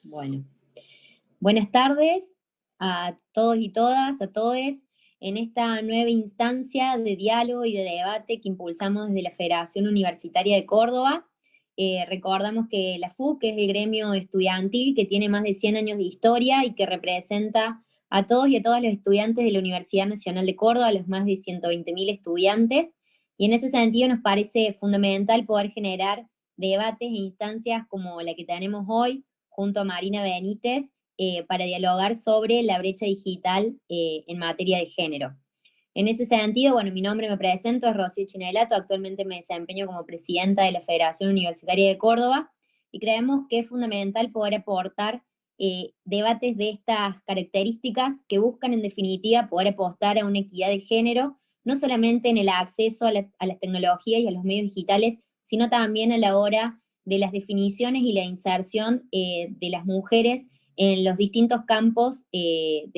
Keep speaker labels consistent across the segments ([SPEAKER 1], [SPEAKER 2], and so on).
[SPEAKER 1] Bueno, buenas tardes a todos y todas, a todes, en esta nueva instancia de diálogo y de debate que impulsamos desde la Federación Universitaria de Córdoba. Recordamos que la FUC es el gremio estudiantil que tiene más de 100 años de historia y que representa a todos y a todas los estudiantes de la Universidad Nacional de Córdoba, los más de 120.000 estudiantes, y en ese sentido nos parece fundamental poder generar debates e instancias como la que tenemos hoy, junto a Marina Benítez, para dialogar sobre la brecha digital en materia de género. En ese sentido, bueno, mi nombre, me presento, es Rocío Chinelato, actualmente me desempeño como presidenta de la Federación Universitaria de Córdoba, y creemos que es fundamental poder aportar debates de estas características que buscan, en definitiva, poder apostar a una equidad de género, no solamente en el acceso a las tecnologías y a los medios digitales, sino también a la hora de las definiciones y la inserción de las mujeres en los distintos campos de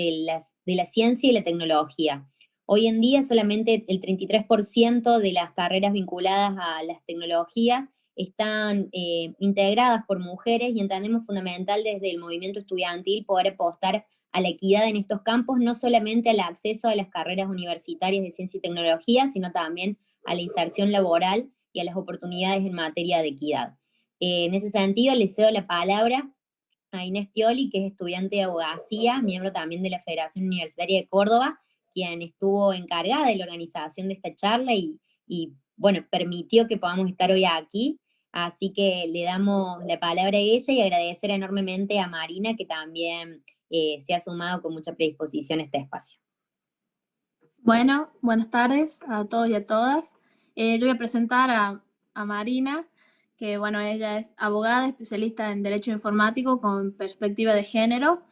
[SPEAKER 1] la ciencia y la tecnología. Hoy en día solamente el 33% de las carreras vinculadas a las tecnologías están integradas por mujeres, y entendemos fundamental desde el movimiento estudiantil poder apostar a la equidad en estos campos, no solamente al acceso a las carreras universitarias de ciencia y tecnología, sino también a la inserción laboral y a las oportunidades en materia de equidad. En ese sentido, le cedo la palabra a Inés Pioli, que es estudiante de abogacía, miembro también de la Federación Universitaria de Córdoba, quien estuvo encargada de la organización de esta charla y bueno, permitió que podamos estar hoy aquí. Así que le damos la palabra a ella y agradecer enormemente a Marina, que también se ha sumado con mucha predisposición a este espacio.
[SPEAKER 2] Bueno, buenas tardes a todos y a todas. Yo voy a presentar a Marina, que bueno, ella es abogada, especialista en Derecho Informático con perspectiva de género.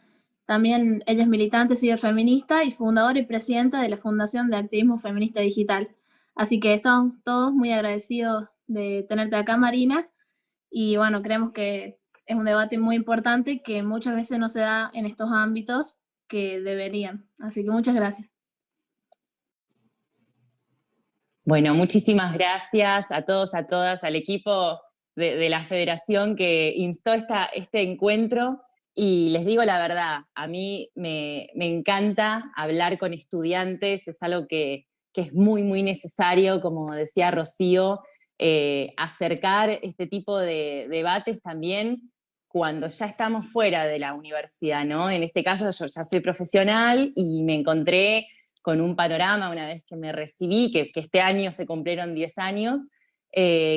[SPEAKER 2] También ella es militante ciberfeminista y fundadora y presidenta de la Fundación de Activismo Feminista Digital. Así que estamos todos muy agradecidos de tenerte acá, Marina. Y bueno, creemos que es un debate muy importante que muchas veces no se da en estos ámbitos que deberían. Así que muchas gracias.
[SPEAKER 3] Bueno, muchísimas gracias a todos, a todas, al equipo de la Federación que instó este encuentro. Y les digo la verdad, a mí me encanta hablar con estudiantes, es algo que es muy, muy necesario, como decía Rocío, acercar este tipo de debates también cuando ya estamos fuera de la universidad, ¿no? En este caso yo ya soy profesional y me encontré con un panorama una vez que me recibí, que este año se cumplieron 10 años,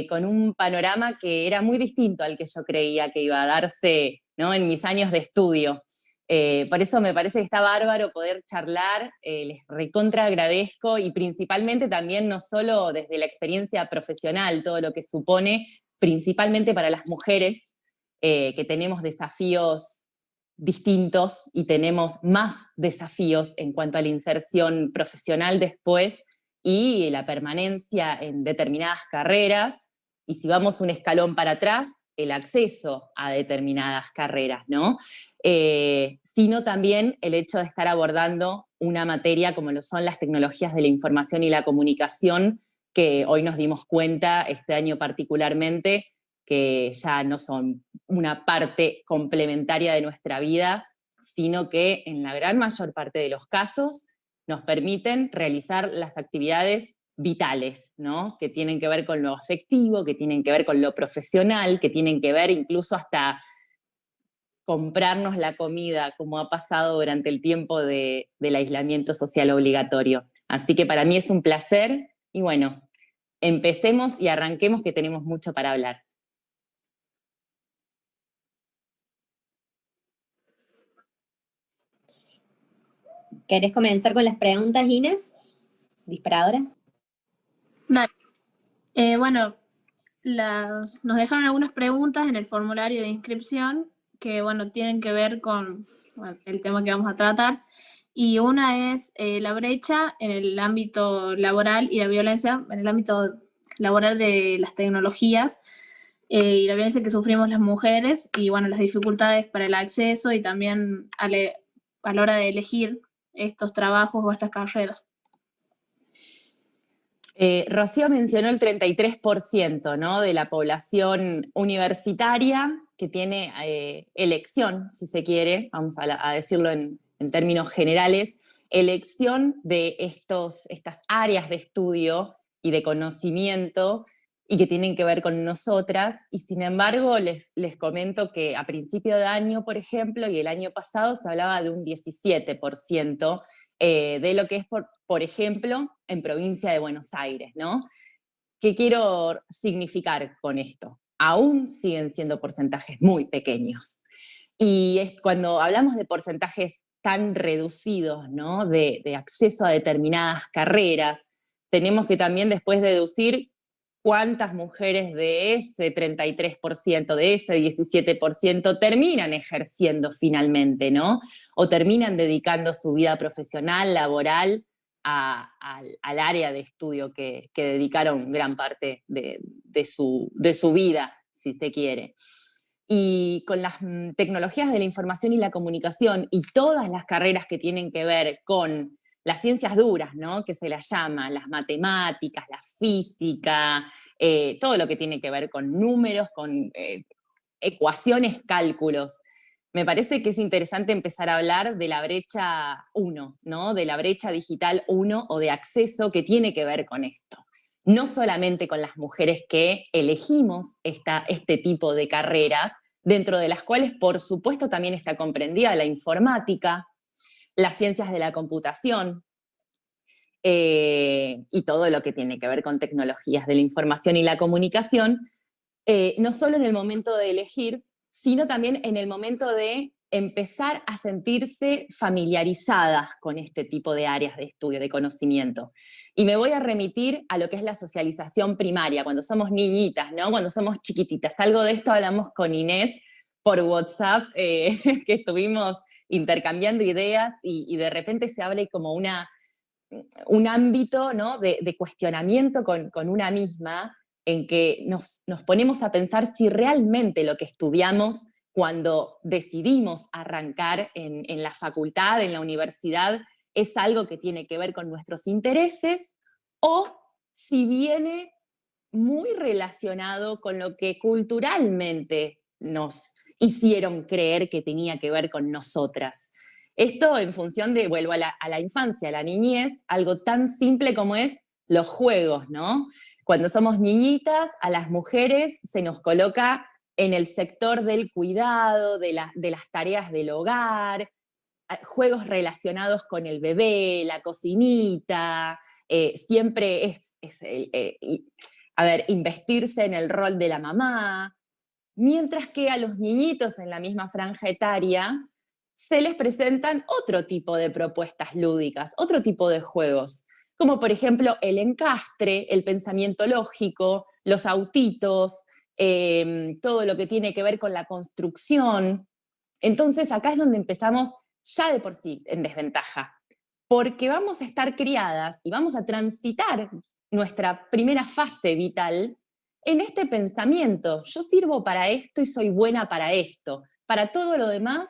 [SPEAKER 3] con un panorama que era muy distinto al que yo creía que iba a darse, ¿no?, en mis años de estudio. Por eso me parece que está bárbaro poder charlar, les recontra agradezco, y principalmente también no solo desde la experiencia profesional, todo lo que supone, principalmente para las mujeres, que tenemos desafíos distintos y tenemos más desafíos en cuanto a la inserción profesional después y la permanencia en determinadas carreras, y si vamos un escalón para atrás, el acceso a determinadas carreras, ¿no? Sino también el hecho de estar abordando una materia como lo son las tecnologías de la información y la comunicación, que hoy nos dimos cuenta, este año particularmente, que ya no son una parte complementaria de nuestra vida, sino que en la gran mayor parte de los casos nos permiten realizar las actividades vitales, ¿no?, que tienen que ver con lo afectivo, que tienen que ver con lo profesional, que tienen que ver incluso hasta comprarnos la comida, como ha pasado durante el tiempo del aislamiento social obligatorio. Así que para mí es un placer, y bueno, empecemos y arranquemos, que tenemos mucho para hablar.
[SPEAKER 1] ¿Querés comenzar con las preguntas, Inés? ¿Disparadoras?
[SPEAKER 2] Dale. Bueno, nos dejaron algunas preguntas en el formulario de inscripción que, bueno, tienen que ver con el tema que vamos a tratar. Y una es la brecha en el ámbito laboral y la violencia en el ámbito laboral de las tecnologías, y la violencia que sufrimos las mujeres, y bueno, las dificultades para el acceso y también a la hora de elegir estos trabajos o estas carreras.
[SPEAKER 3] Rocío mencionó el 33%, ¿no?, de la población universitaria, que tiene elección, si se quiere, vamos a decirlo en términos generales, elección de estas áreas de estudio y de conocimiento y que tienen que ver con nosotras, y sin embargo les comento que a principio de año, por ejemplo, y el año pasado se hablaba de un 17% de lo que es, por ejemplo, en provincia de Buenos Aires, ¿no? ¿Qué quiero significar con esto? Aún siguen siendo porcentajes muy pequeños. Y cuando hablamos de porcentajes tan reducidos, ¿no? de acceso a determinadas carreras, tenemos que también después deducir cuántas mujeres de ese 33%, de ese 17%, terminan ejerciendo finalmente, ¿no? O terminan dedicando su vida profesional, laboral, al área de estudio que dedicaron gran parte de su vida, si se quiere. Y con las tecnologías de la información y la comunicación y todas las carreras que tienen que ver con las ciencias duras, ¿no? Que se las llama, las matemáticas, la física, todo lo que tiene que ver con números, con ecuaciones, cálculos. Me parece que es interesante empezar a hablar de la brecha 1, ¿no? De la brecha digital 1 o de acceso que tiene que ver con esto. No solamente con las mujeres que elegimos este tipo de carreras, dentro de las cuales, por supuesto, también está comprendida la informática, las ciencias de la computación, y todo lo que tiene que ver con tecnologías de la información y la comunicación, no solo en el momento de elegir, sino también en el momento de empezar a sentirse familiarizadas con este tipo de áreas de estudio, de conocimiento. Y me voy a remitir a lo que es la socialización primaria, cuando somos niñitas, ¿no? Cuando somos chiquititas. Algo de esto hablamos con Inés por WhatsApp, que estuvimos intercambiando ideas y de repente se abre como un ámbito, ¿no? de cuestionamiento con una misma, en que nos ponemos a pensar si realmente lo que estudiamos cuando decidimos arrancar en la facultad, en la universidad, es algo que tiene que ver con nuestros intereses, o si viene muy relacionado con lo que culturalmente nos hicieron creer que tenía que ver con nosotras. Esto en función de, vuelvo a la infancia, a la niñez, algo tan simple como es los juegos, ¿no? Cuando somos niñitas, a las mujeres se nos coloca en el sector del cuidado, de las tareas del hogar, juegos relacionados con el bebé, la cocinita, siempre investirse en el rol de la mamá, mientras que a los niñitos en la misma franja etaria se les presentan otro tipo de propuestas lúdicas, otro tipo de juegos, como por ejemplo el encastre, el pensamiento lógico, los autitos, todo lo que tiene que ver con la construcción. Entonces acá es donde empezamos ya de por sí en desventaja, porque vamos a estar criadas y vamos a transitar nuestra primera fase vital en este pensamiento. Yo sirvo para esto y soy buena para esto. Para todo lo demás,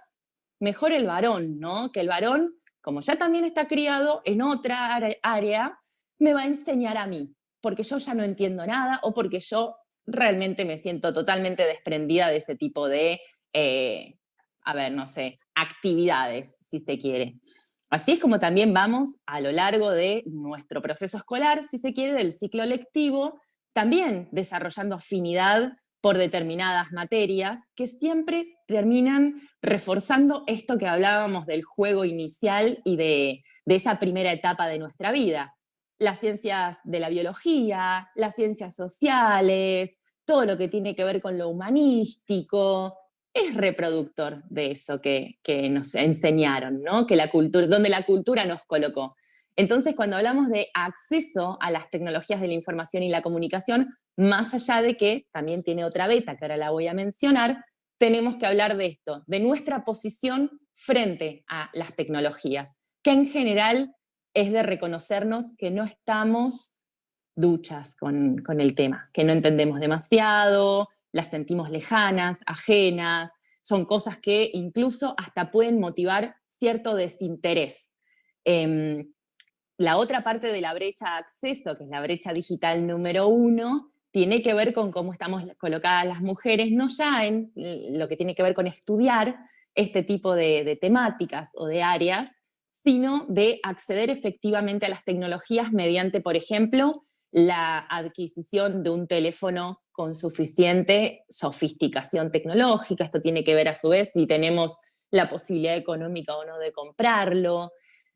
[SPEAKER 3] mejor el varón, ¿no? Que el varón, como ya también está criado en otra área, me va a enseñar a mí, porque yo ya no entiendo nada o porque yo realmente me siento totalmente desprendida de ese tipo de, no sé, actividades, si se quiere. Así es como también vamos a lo largo de nuestro proceso escolar, si se quiere, del ciclo lectivo, también desarrollando afinidad por determinadas materias que siempre terminan reforzando esto que hablábamos del juego inicial y de esa primera etapa de nuestra vida. Las ciencias de la biología, las ciencias sociales, todo lo que tiene que ver con lo humanístico, es reproductor de eso que nos enseñaron, ¿no? Donde la cultura nos colocó. Entonces, cuando hablamos de acceso a las tecnologías de la información y la comunicación, más allá de que también tiene otra beta, que ahora la voy a mencionar, tenemos que hablar de esto, de nuestra posición frente a las tecnologías, que en general es de reconocernos que no estamos duchas con el tema, que no entendemos demasiado, las sentimos lejanas, ajenas, son cosas que incluso hasta pueden motivar cierto desinterés. La otra parte de la brecha de acceso, que es la brecha digital número 1, tiene que ver con cómo estamos colocadas las mujeres, no ya en lo que tiene que ver con estudiar este tipo de temáticas o de áreas, sino de acceder efectivamente a las tecnologías mediante, por ejemplo, la adquisición de un teléfono con suficiente sofisticación tecnológica. Esto tiene que ver a su vez si tenemos la posibilidad económica o no de comprarlo,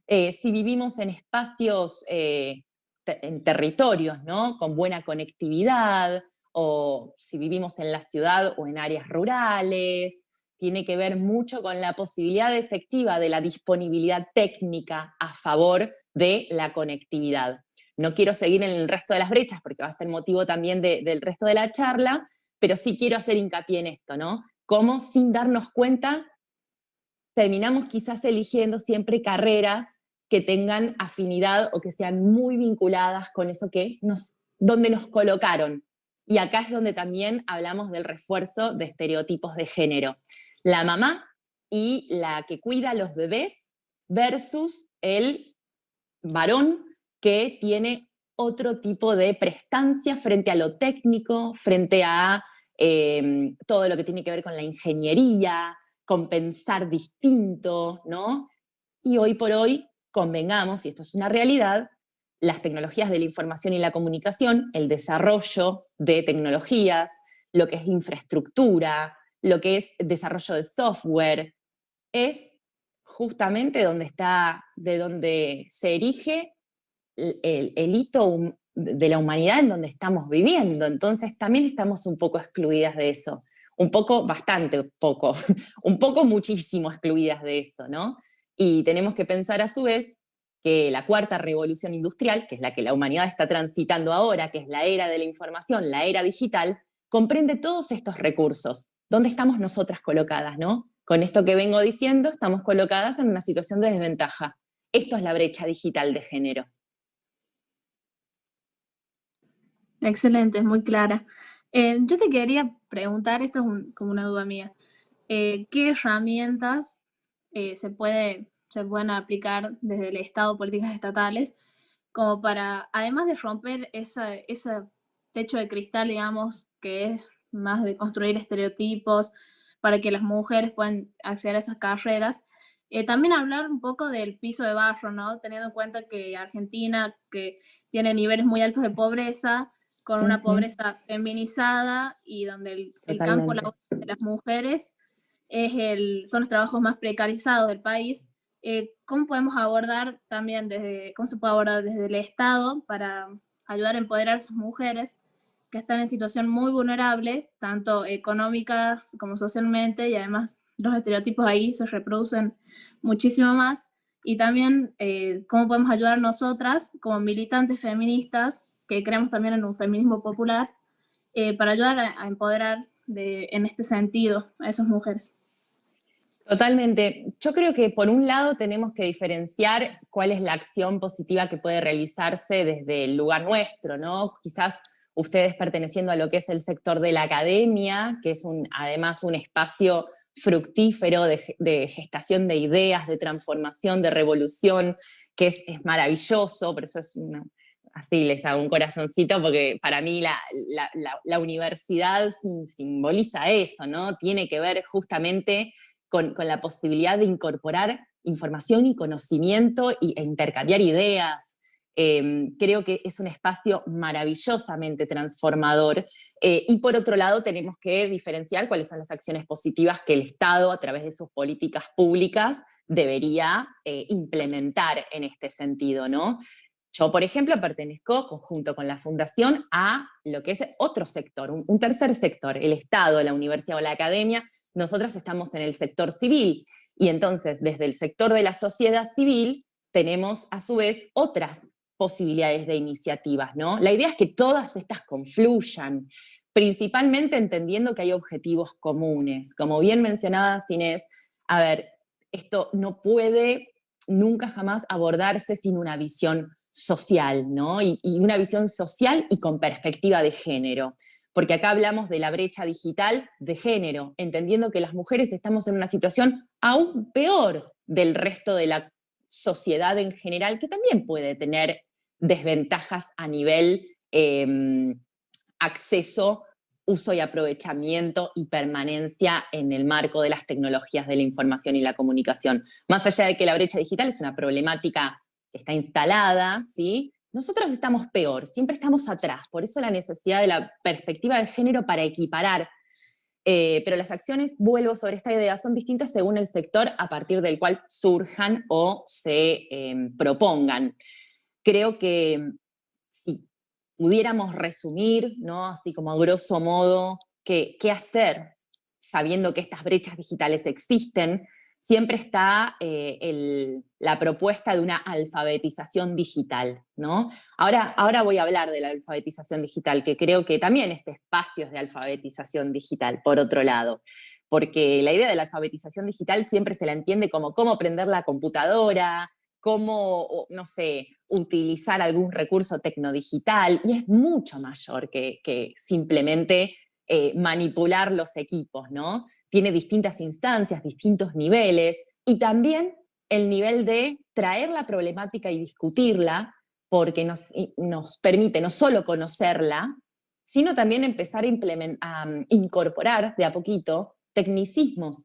[SPEAKER 3] si vivimos en espacios, en territorios, ¿no?, con buena conectividad, o si vivimos en la ciudad o en áreas rurales. Tiene que ver mucho con la posibilidad efectiva de la disponibilidad técnica a favor de la conectividad. No quiero seguir en el resto de las brechas porque va a ser motivo también del resto de la charla, pero sí quiero hacer hincapié en esto, ¿no? Cómo sin darnos cuenta terminamos quizás eligiendo siempre carreras que tengan afinidad o que sean muy vinculadas con eso donde nos colocaron. Y acá es donde también hablamos del refuerzo de estereotipos de género. La mamá y la que cuida a los bebés versus el varón que tiene otro tipo de prestancia frente a lo técnico, frente a todo lo que tiene que ver con la ingeniería, con pensar distinto, ¿no? Y hoy por hoy, convengamos, y esto es una realidad, las tecnologías de la información y la comunicación, el desarrollo de tecnologías, lo que es infraestructura, lo que es desarrollo de software, es justamente de donde se erige el hito de la humanidad en donde estamos viviendo. Entonces también estamos un poco excluidas de eso. Un poco, bastante poco, un poco muchísimo excluidas de eso, ¿no? Y tenemos que pensar a su vez que la cuarta revolución industrial, que es la que la humanidad está transitando ahora, que es la era de la información, la era digital, comprende todos estos recursos. ¿Dónde estamos nosotras colocadas, no? Con esto que vengo diciendo, estamos colocadas en una situación de desventaja. Esto es la brecha digital de género.
[SPEAKER 2] Excelente, es muy clara. Yo te quería preguntar, esto es como una duda mía, ¿qué herramientas se pueden aplicar desde el Estado, políticas estatales, como para, además de romper ese techo de cristal, digamos, que es más de construir estereotipos para que las mujeres puedan acceder a esas carreras, también hablar un poco del piso de barro, ¿no? Teniendo en cuenta que Argentina, que tiene niveles muy altos de pobreza, con una pobreza feminizada y donde el campo laboral de las mujeres son los trabajos más precarizados del país. ¿Cómo podemos abordar también cómo se puede abordar desde el Estado para ayudar a empoderar a sus mujeres que están en situación muy vulnerable, tanto económica como socialmente, y además los estereotipos ahí se reproducen muchísimo más? Y también cómo podemos ayudar nosotras como militantes feministas, que creemos también en un feminismo popular, para ayudar a empoderar en este sentido a esas mujeres.
[SPEAKER 3] Totalmente. Yo creo que por un lado tenemos que diferenciar cuál es la acción positiva que puede realizarse desde el lugar nuestro, ¿no? Quizás ustedes perteneciendo a lo que es el sector de la academia, que es además un espacio fructífero de gestación de ideas, de transformación, de revolución, que es maravilloso, por eso así les hago un corazoncito, porque para mí la universidad simboliza eso, ¿no? Tiene que ver justamente con la posibilidad de incorporar información y conocimiento e intercambiar ideas. Creo que es un espacio maravillosamente transformador. Y por otro lado, tenemos que diferenciar cuáles son las acciones positivas que el Estado, a través de sus políticas públicas, debería implementar en este sentido, ¿no? Yo, por ejemplo, pertenezco, junto con la Fundación, a lo que es otro sector, un tercer sector, el Estado, la universidad o la academia. Nosotras estamos en el sector civil, y entonces desde el sector de la sociedad civil tenemos a su vez otras posibilidades de iniciativas, ¿no? La idea es que todas estas confluyan, principalmente entendiendo que hay objetivos comunes. Como bien mencionabas, Inés, a ver, esto no puede nunca jamás abordarse sin una visión social, ¿no? Y una visión social y con perspectiva de género. Porque acá hablamos de la brecha digital de género, entendiendo que las mujeres estamos en una situación aún peor del resto de la sociedad en general, que también puede tener desventajas a nivel acceso, uso y aprovechamiento y permanencia en el marco de las tecnologías de la información y la comunicación. Más allá de que la brecha digital es una problemática que está instalada, ¿sí? Nosotros estamos peor, siempre estamos atrás, por eso la necesidad de la perspectiva de género para equiparar. Pero las acciones, vuelvo sobre esta idea, son distintas según el sector a partir del cual surjan o se propongan. Creo que si pudiéramos resumir, ¿no? Así como a grosso modo, qué hacer sabiendo que estas brechas digitales existen, siempre está la propuesta de una alfabetización digital, ¿no? Ahora voy a hablar de la alfabetización digital, que creo que también este espacio es de alfabetización digital, por otro lado, porque la idea de la alfabetización digital siempre se la entiende como cómo aprender la computadora, cómo, no sé, utilizar algún recurso tecnodigital, y es mucho mayor que simplemente manipular los equipos, ¿no? Tiene distintas instancias, distintos niveles, y también el nivel de traer la problemática y discutirla, porque nos permite no solo conocerla, sino también empezar a incorporar de a poquito tecnicismos.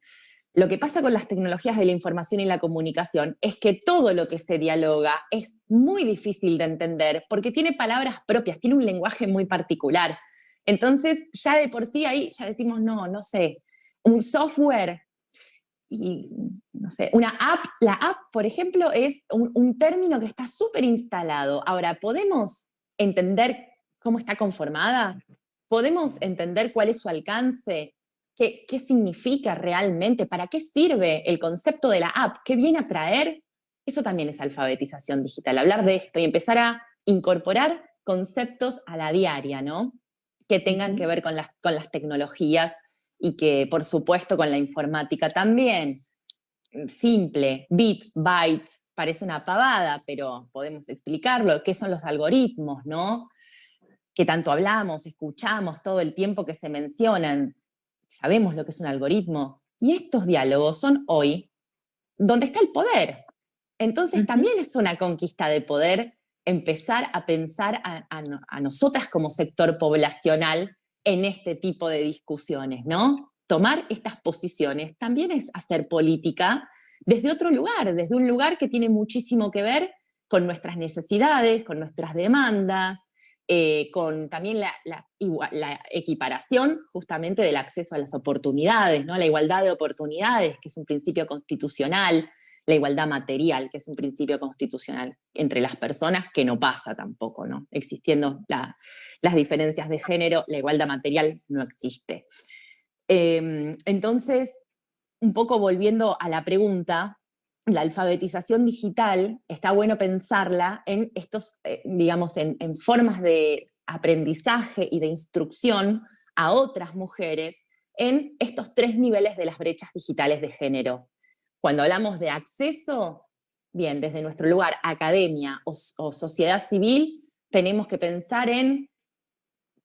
[SPEAKER 3] Lo que pasa con las tecnologías de la información y la comunicación es que todo lo que se dialoga es muy difícil de entender porque tiene palabras propias, tiene un lenguaje muy particular. Entonces, ya de por sí ahí ya decimos, no sé, un software y, no sé, una app, la app, por ejemplo, es un término que está súper instalado. Ahora, ¿podemos entender cómo está conformada? ¿Podemos entender cuál es su alcance? ¿Qué significa realmente? ¿Para qué sirve el concepto de la app? ¿Qué viene a traer? Eso también es alfabetización digital, hablar de esto y empezar a incorporar conceptos a la diaria, ¿no? Que tengan que ver con las tecnologías y que, por supuesto, con la informática también. Simple, bit, bytes, parece una pavada, pero podemos explicarlo. ¿Qué son los algoritmos, no? Que tanto hablamos, escuchamos todo el tiempo que se mencionan. Sabemos lo que es un algoritmo. Y estos diálogos son hoy donde está el poder. Entonces también es una conquista de poder empezar a pensar a nosotras como sector poblacional en este tipo de discusiones, ¿no? Tomar estas posiciones también es hacer política desde otro lugar, desde un lugar que tiene muchísimo que ver con nuestras necesidades, con nuestras demandas, con también la equiparación justamente del acceso a las oportunidades, ¿no? La igualdad de oportunidades, que es un principio constitucional, la igualdad material, que es un principio constitucional entre las personas, que no pasa tampoco, ¿no? Existiendo las diferencias de género, la igualdad material no existe. Entonces, un poco volviendo a la pregunta, la alfabetización digital, está bueno pensarla en estos, digamos, en formas de aprendizaje y de instrucción a otras mujeres en estos 3 niveles de las brechas digitales de género. Cuando hablamos de acceso, bien, desde nuestro lugar, academia o sociedad civil, tenemos que pensar en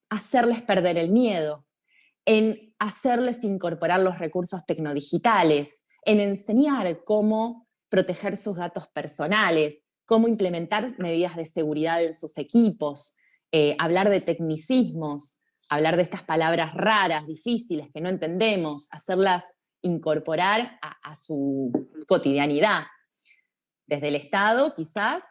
[SPEAKER 3] hacerles perder el miedo, en hacerles incorporar los recursos tecnodigitales, en enseñar cómo proteger sus datos personales, cómo implementar medidas de seguridad en sus equipos, hablar de tecnicismos, hablar de estas palabras raras, difíciles, que no entendemos, hacerlas incorporar a su cotidianidad. Desde el Estado, quizás,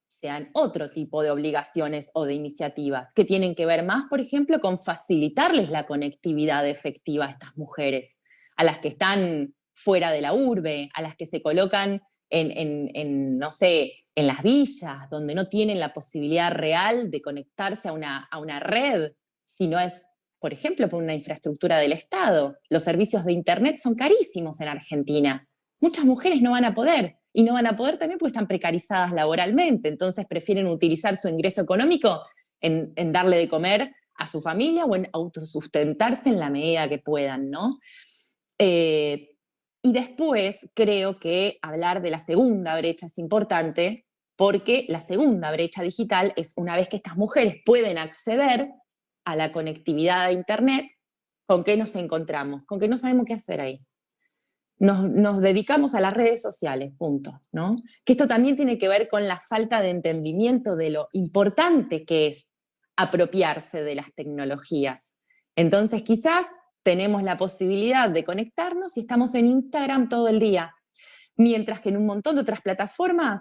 [SPEAKER 3] sean otro tipo de obligaciones o de iniciativas que tienen que ver más, por ejemplo, con facilitarles la conectividad efectiva a estas mujeres, a las que están fuera de la urbe, a las que se colocan no sé, en las villas, donde no tienen la posibilidad real de conectarse a una red, si no es, por ejemplo, por una infraestructura del Estado. Los servicios de Internet son carísimos en Argentina. Muchas mujeres no van a poder. Y no van a poder también porque están precarizadas laboralmente, entonces prefieren utilizar su ingreso económico en darle de comer a su familia o en autosustentarse en la medida que puedan, ¿no? Y después creo que hablar de la segunda brecha es importante, porque la segunda brecha digital es una vez que estas mujeres pueden acceder a la conectividad a Internet, ¿con qué nos encontramos? Con que no sabemos qué hacer ahí. Nos dedicamos a las redes sociales, punto, ¿no? Que esto también tiene que ver con la falta de entendimiento de lo importante que es apropiarse de las tecnologías. Entonces quizás tenemos la posibilidad de conectarnos y estamos en Instagram todo el día, mientras que en un montón de otras plataformas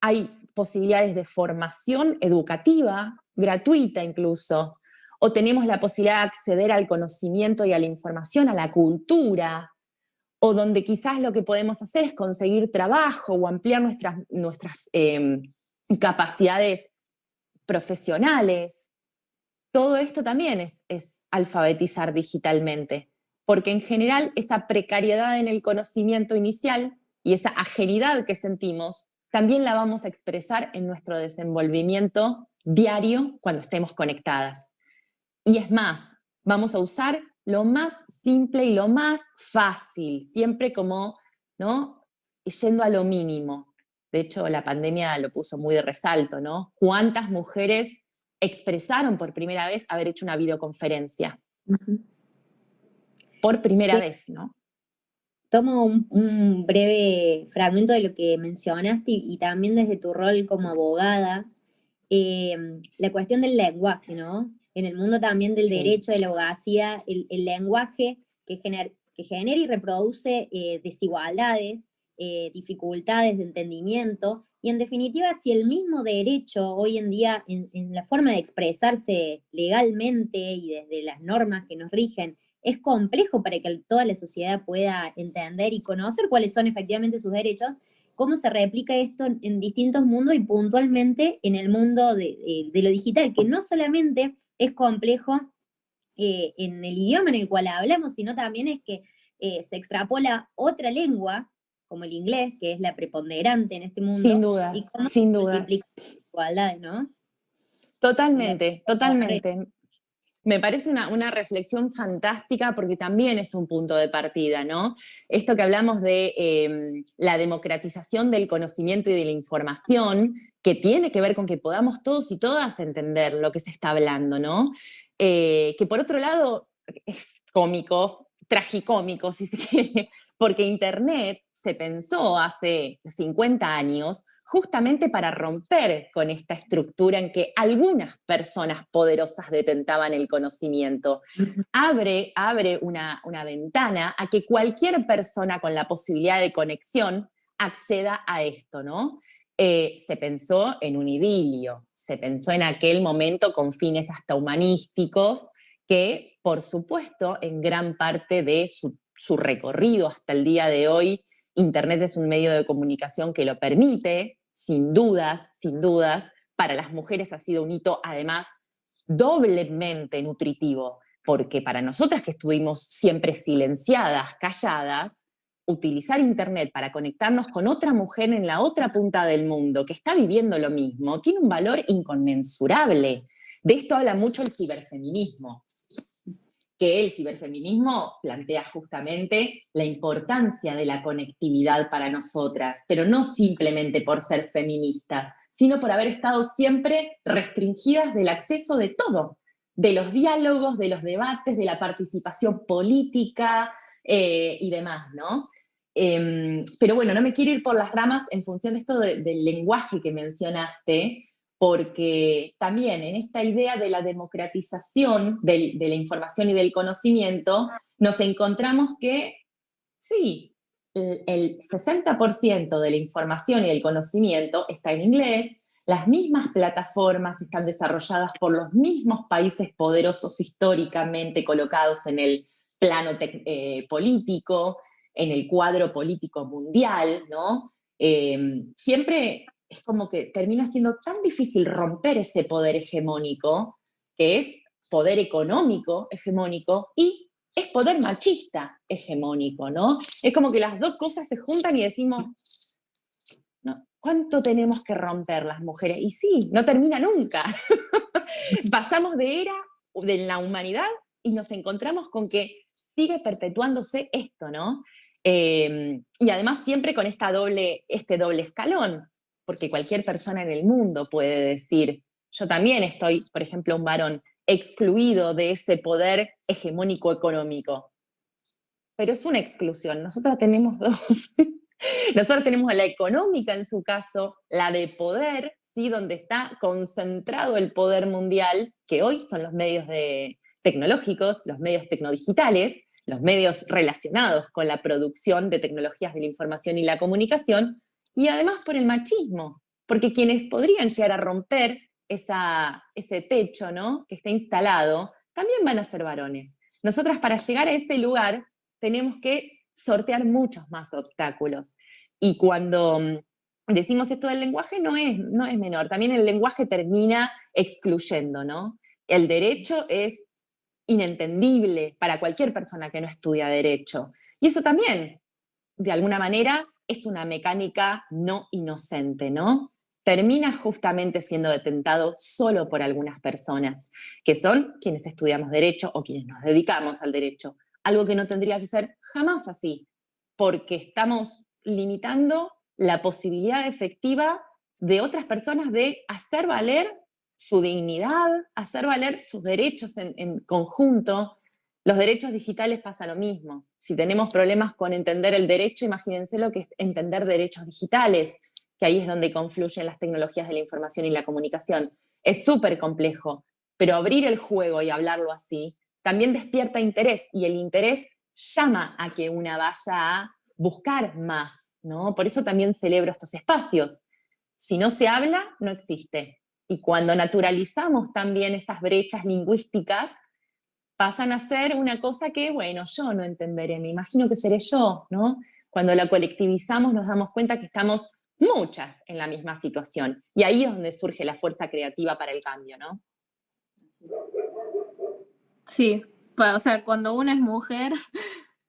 [SPEAKER 3] hay posibilidades de formación educativa, gratuita incluso, o tenemos la posibilidad de acceder al conocimiento y a la información, a la cultura, o donde quizás lo que podemos hacer es conseguir trabajo o ampliar nuestras capacidades profesionales. Todo esto también es alfabetizar digitalmente, porque en general esa precariedad en el conocimiento inicial y esa ajenidad que sentimos, también la vamos a expresar en nuestro desenvolvimiento diario cuando estemos conectadas. Y es más, vamos a usar lo más simple y lo más fácil, siempre como, ¿no?, yendo a lo mínimo. De hecho, la pandemia lo puso muy de resalto, ¿no? ¿Cuántas mujeres expresaron por primera vez haber hecho una videoconferencia?
[SPEAKER 1] Ujú.
[SPEAKER 3] Por primera
[SPEAKER 1] Sí.
[SPEAKER 3] vez, ¿no?
[SPEAKER 1] Tomo un breve fragmento de lo que mencionaste y también desde tu rol como abogada, la cuestión del lenguaje, ¿no? En el mundo también del
[SPEAKER 3] Sí.
[SPEAKER 1] derecho, de la abogacía, el lenguaje que genera y reproduce desigualdades, dificultades de entendimiento, y en definitiva, si el mismo derecho hoy en día, en la forma de expresarse legalmente y desde las normas que nos rigen, es complejo para que toda la sociedad pueda entender y conocer cuáles son efectivamente sus derechos, cómo se replica esto en distintos mundos y puntualmente en el mundo de lo digital, que no solamente es complejo en el idioma en el cual hablamos, sino también es que se extrapola otra lengua, como el inglés, que es la preponderante en este
[SPEAKER 3] Sin
[SPEAKER 1] mundo, y
[SPEAKER 3] dudas,
[SPEAKER 1] cómo se
[SPEAKER 3] sin dudas.
[SPEAKER 1] multiplica las desigualdades, ¿no?
[SPEAKER 3] Totalmente, totalmente. Me parece una reflexión fantástica porque también es un punto de partida, ¿no? Esto que hablamos de la democratización del conocimiento y de la información, que tiene que ver con que podamos todos y todas entender lo que se está hablando, ¿no? Que por otro lado es cómico, tragicómico, si se quiere, porque Internet se pensó hace 50 años justamente para romper con esta estructura en que algunas personas poderosas detentaban el conocimiento. Abre una ventana a que cualquier persona con la posibilidad de conexión acceda a esto, ¿no? Se pensó en un idilio, se pensó en aquel momento con fines hasta humanísticos, que por supuesto en gran parte de su recorrido hasta el día de hoy, Internet es un medio de comunicación que lo permite, sin dudas, sin dudas. Para las mujeres ha sido un hito, además, doblemente nutritivo, porque para nosotras que estuvimos siempre silenciadas, calladas, utilizar Internet para conectarnos con otra mujer en la otra punta del mundo que está viviendo lo mismo, tiene un valor inconmensurable. De esto habla mucho el ciberfeminismo, que el ciberfeminismo plantea justamente la importancia de la conectividad para nosotras, pero no simplemente por ser feministas, sino por haber estado siempre restringidas del acceso de todo, de los diálogos, de los debates, de la participación política y demás, ¿no? Pero bueno, no me quiero ir por las ramas en función de esto del lenguaje que mencionaste, porque también en esta idea de la democratización de la información y del conocimiento, nos encontramos que, sí, el 60% de la información y del conocimiento está en inglés, las mismas plataformas están desarrolladas por los mismos países poderosos históricamente colocados en el plano político, en el cuadro político mundial, ¿no? Siempre es como que termina siendo tan difícil romper ese poder hegemónico, que es poder económico hegemónico y es poder machista hegemónico, ¿no? Es como que las dos cosas se juntan y decimos, ¿no?, ¿cuánto tenemos que romper las mujeres? Y sí, no termina nunca. Pasamos de era de la humanidad y nos encontramos con que sigue perpetuándose esto, ¿no? Y además siempre con este doble escalón, porque cualquier persona en el mundo puede decir, yo también estoy, por ejemplo, un varón, excluido de ese poder hegemónico económico. Pero es una exclusión, nosotros tenemos dos. Nosotros tenemos la económica en su caso, la de poder ¿sí? Donde está concentrado el poder mundial, que hoy son los medios tecnológicos, los medios tecnodigitales, los medios relacionados con la producción de tecnologías de la información y la comunicación, y además por el machismo, porque quienes podrían llegar a romper ese techo, ¿no?, que está instalado, también van a ser varones. Nosotras, para llegar a ese lugar, tenemos que sortear muchos más obstáculos. Y cuando decimos esto del lenguaje, no es menor. También el lenguaje termina excluyendo, ¿no? El derecho es inentendible para cualquier persona que no estudia derecho. Y eso también, de alguna manera, es una mecánica no inocente, ¿no? Termina justamente siendo detentado solo por algunas personas, que son quienes estudiamos derecho o quienes nos dedicamos al derecho. Algo que no tendría que ser jamás así, porque estamos limitando la posibilidad efectiva de otras personas de hacer valer su dignidad, hacer valer sus derechos en conjunto. Los derechos digitales pasa lo mismo. Si tenemos problemas con entender el derecho, imagínense lo que es entender derechos digitales, que ahí es donde confluyen las tecnologías de la información y la comunicación. Es súper complejo, pero abrir el juego y hablarlo así también despierta interés, y el interés llama a que una vaya a buscar más, ¿no? Por eso también celebro estos espacios. Si no se habla, no existe. Y cuando naturalizamos también esas brechas lingüísticas, pasan a ser una cosa que, bueno, yo no entenderé, me imagino que seré yo, ¿no? Cuando la colectivizamos nos damos cuenta que estamos muchas en la misma situación. Y ahí es donde surge la fuerza creativa para el cambio, ¿no?
[SPEAKER 2] Sí, o sea, cuando uno es mujer,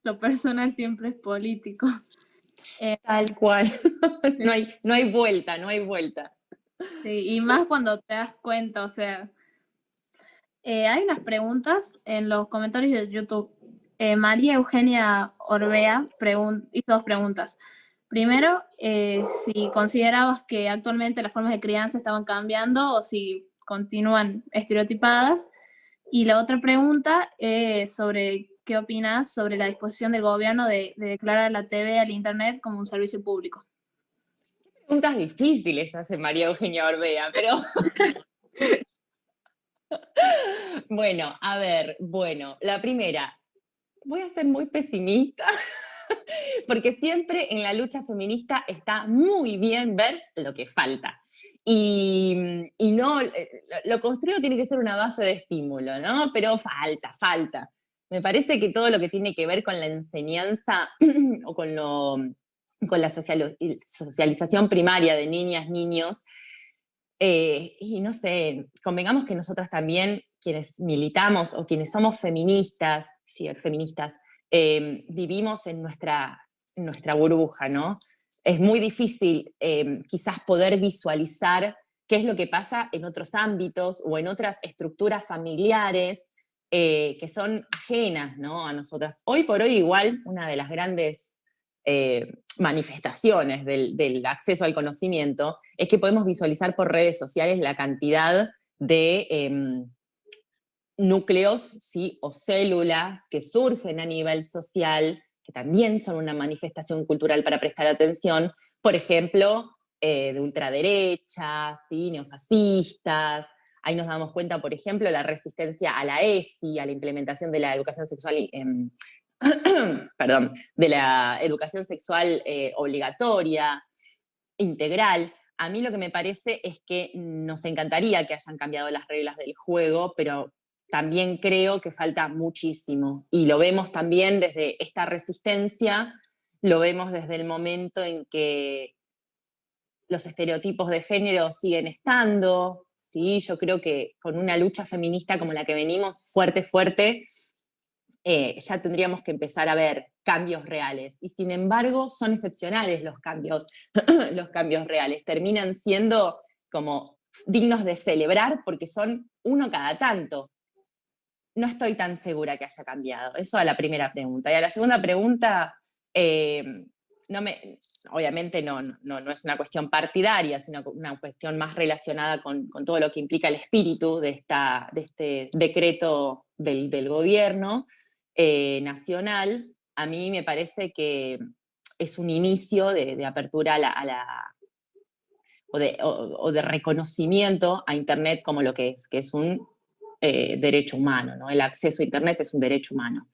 [SPEAKER 2] lo personal siempre es político.
[SPEAKER 3] Tal cual. No hay vuelta, no hay vuelta.
[SPEAKER 2] Sí, y más cuando te das cuenta, o sea, hay unas preguntas en los comentarios de YouTube. María Eugenia Orbea hizo 2 preguntas. Primero, si considerabas que actualmente las formas de crianza estaban cambiando o si continúan estereotipadas. Y la otra pregunta es sobre qué opinas sobre la disposición del gobierno de declarar la TV al Internet como un servicio público.
[SPEAKER 3] Preguntas difíciles hace María Eugenia Orbea, pero bueno, a ver, la primera, voy a ser muy pesimista, porque siempre en la lucha feminista está muy bien ver lo que falta. Y no, lo construido tiene que ser una base de estímulo, ¿no? Pero falta. Me parece que todo lo que tiene que ver con la enseñanza o con la socialización primaria de niñas, niños, y no sé, convengamos que nosotras también, quienes militamos o quienes somos feministas, sí, feministas, vivimos en nuestra burbuja, ¿no? Es muy difícil quizás poder visualizar qué es lo que pasa en otros ámbitos o en otras estructuras familiares que son ajenas, ¿no?, a nosotras. Hoy por hoy igual una de las grandes manifestaciones del acceso al conocimiento es que podemos visualizar por redes sociales la cantidad de núcleos, ¿sí?, o células que surgen a nivel social, que también son una manifestación cultural para prestar atención, por ejemplo, de ultraderecha, ¿sí?, neofascistas. Ahí nos damos cuenta, por ejemplo, la resistencia a la ESI, a la implementación de la educación sexual perdón, de la educación sexual obligatoria, integral. A mí lo que me parece es que nos encantaría que hayan cambiado las reglas del juego, pero también creo que falta muchísimo. Y lo vemos también desde esta resistencia, lo vemos desde el momento en que los estereotipos de género siguen estando, ¿sí? Yo creo que con una lucha feminista como la que venimos, fuerte, ya tendríamos que empezar a ver cambios reales. Y sin embargo, son excepcionales los cambios, los cambios reales. Terminan siendo como dignos de celebrar porque son uno cada tanto. No estoy tan segura que haya cambiado. Eso a la primera pregunta. Y a la segunda pregunta, obviamente no es una cuestión partidaria, sino una cuestión más relacionada con todo lo que implica el espíritu de este decreto del gobierno nacional. A mí me parece que es un inicio de apertura o de reconocimiento a Internet como lo que es un derecho humano, ¿no? El acceso a Internet es un derecho humano.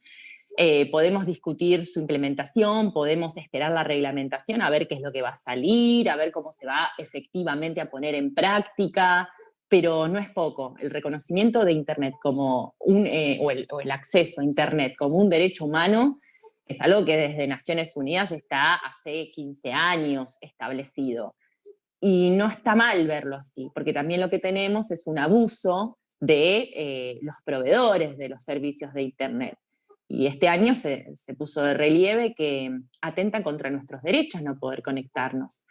[SPEAKER 3] Podemos discutir su implementación, podemos esperar la reglamentación, a ver qué es lo que va a salir, a ver cómo se va efectivamente a poner en práctica, pero no es poco. El reconocimiento de Internet como o el acceso a Internet como un derecho humano es algo que desde Naciones Unidas está hace 15 años establecido. Y no está mal verlo así, porque también lo que tenemos es un abuso de los proveedores de los servicios de Internet. Y este año se puso de relieve que atentan contra nuestros derechos no poder conectarnos,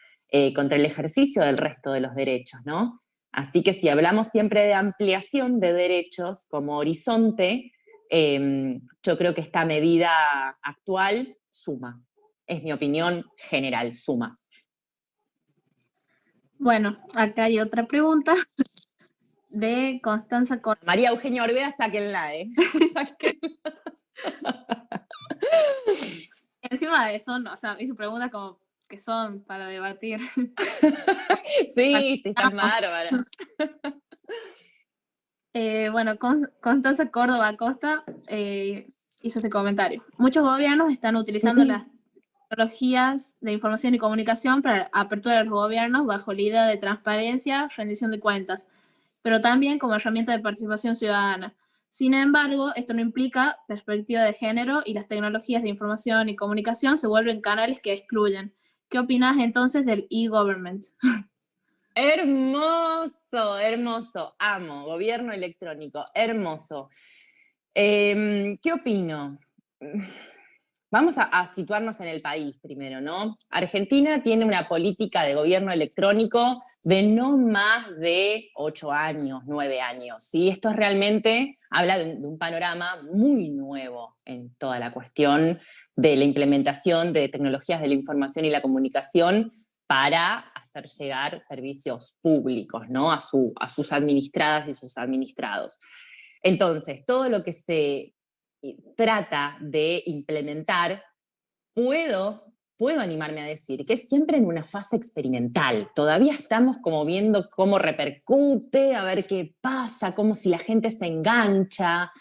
[SPEAKER 3] contra el ejercicio del resto de los derechos, ¿no? Así que si hablamos siempre de ampliación de derechos como horizonte, yo creo que esta medida actual suma. Es mi opinión general, suma.
[SPEAKER 2] Bueno, acá hay otra pregunta de Constanza Córdoba.
[SPEAKER 3] María Eugenia Orbea, sáquenla,
[SPEAKER 2] Encima de eso, o sea, hizo preguntas como que son para debatir.
[SPEAKER 3] Sí, están bárbaras.
[SPEAKER 2] Bueno, Constanza Córdoba Acosta hizo este comentario. Muchos gobiernos están utilizando las tecnologías de información y comunicación para apertura de los gobiernos bajo la idea de transparencia, rendición de cuentas, pero también como herramienta de participación ciudadana. Sin embargo, esto no implica perspectiva de género y las tecnologías de información y comunicación se vuelven canales que excluyen. ¿Qué opinas entonces del e-government?
[SPEAKER 3] Hermoso, hermoso. Amo, gobierno electrónico, hermoso. ¿Qué opino? Vamos a situarnos en el país primero, ¿no? Argentina tiene una política de gobierno electrónico de no más de 8 años, 9 años, ¿sí? Esto realmente habla de un panorama muy nuevo en toda la cuestión de la implementación de tecnologías de la información y la comunicación para hacer llegar servicios públicos, ¿no? A sus administradas y sus administrados. Entonces, todo lo que se trata de implementar, puedo animarme a decir que es siempre en una fase experimental. Todavía estamos como viendo cómo repercute, a ver qué pasa, cómo si la gente se engancha.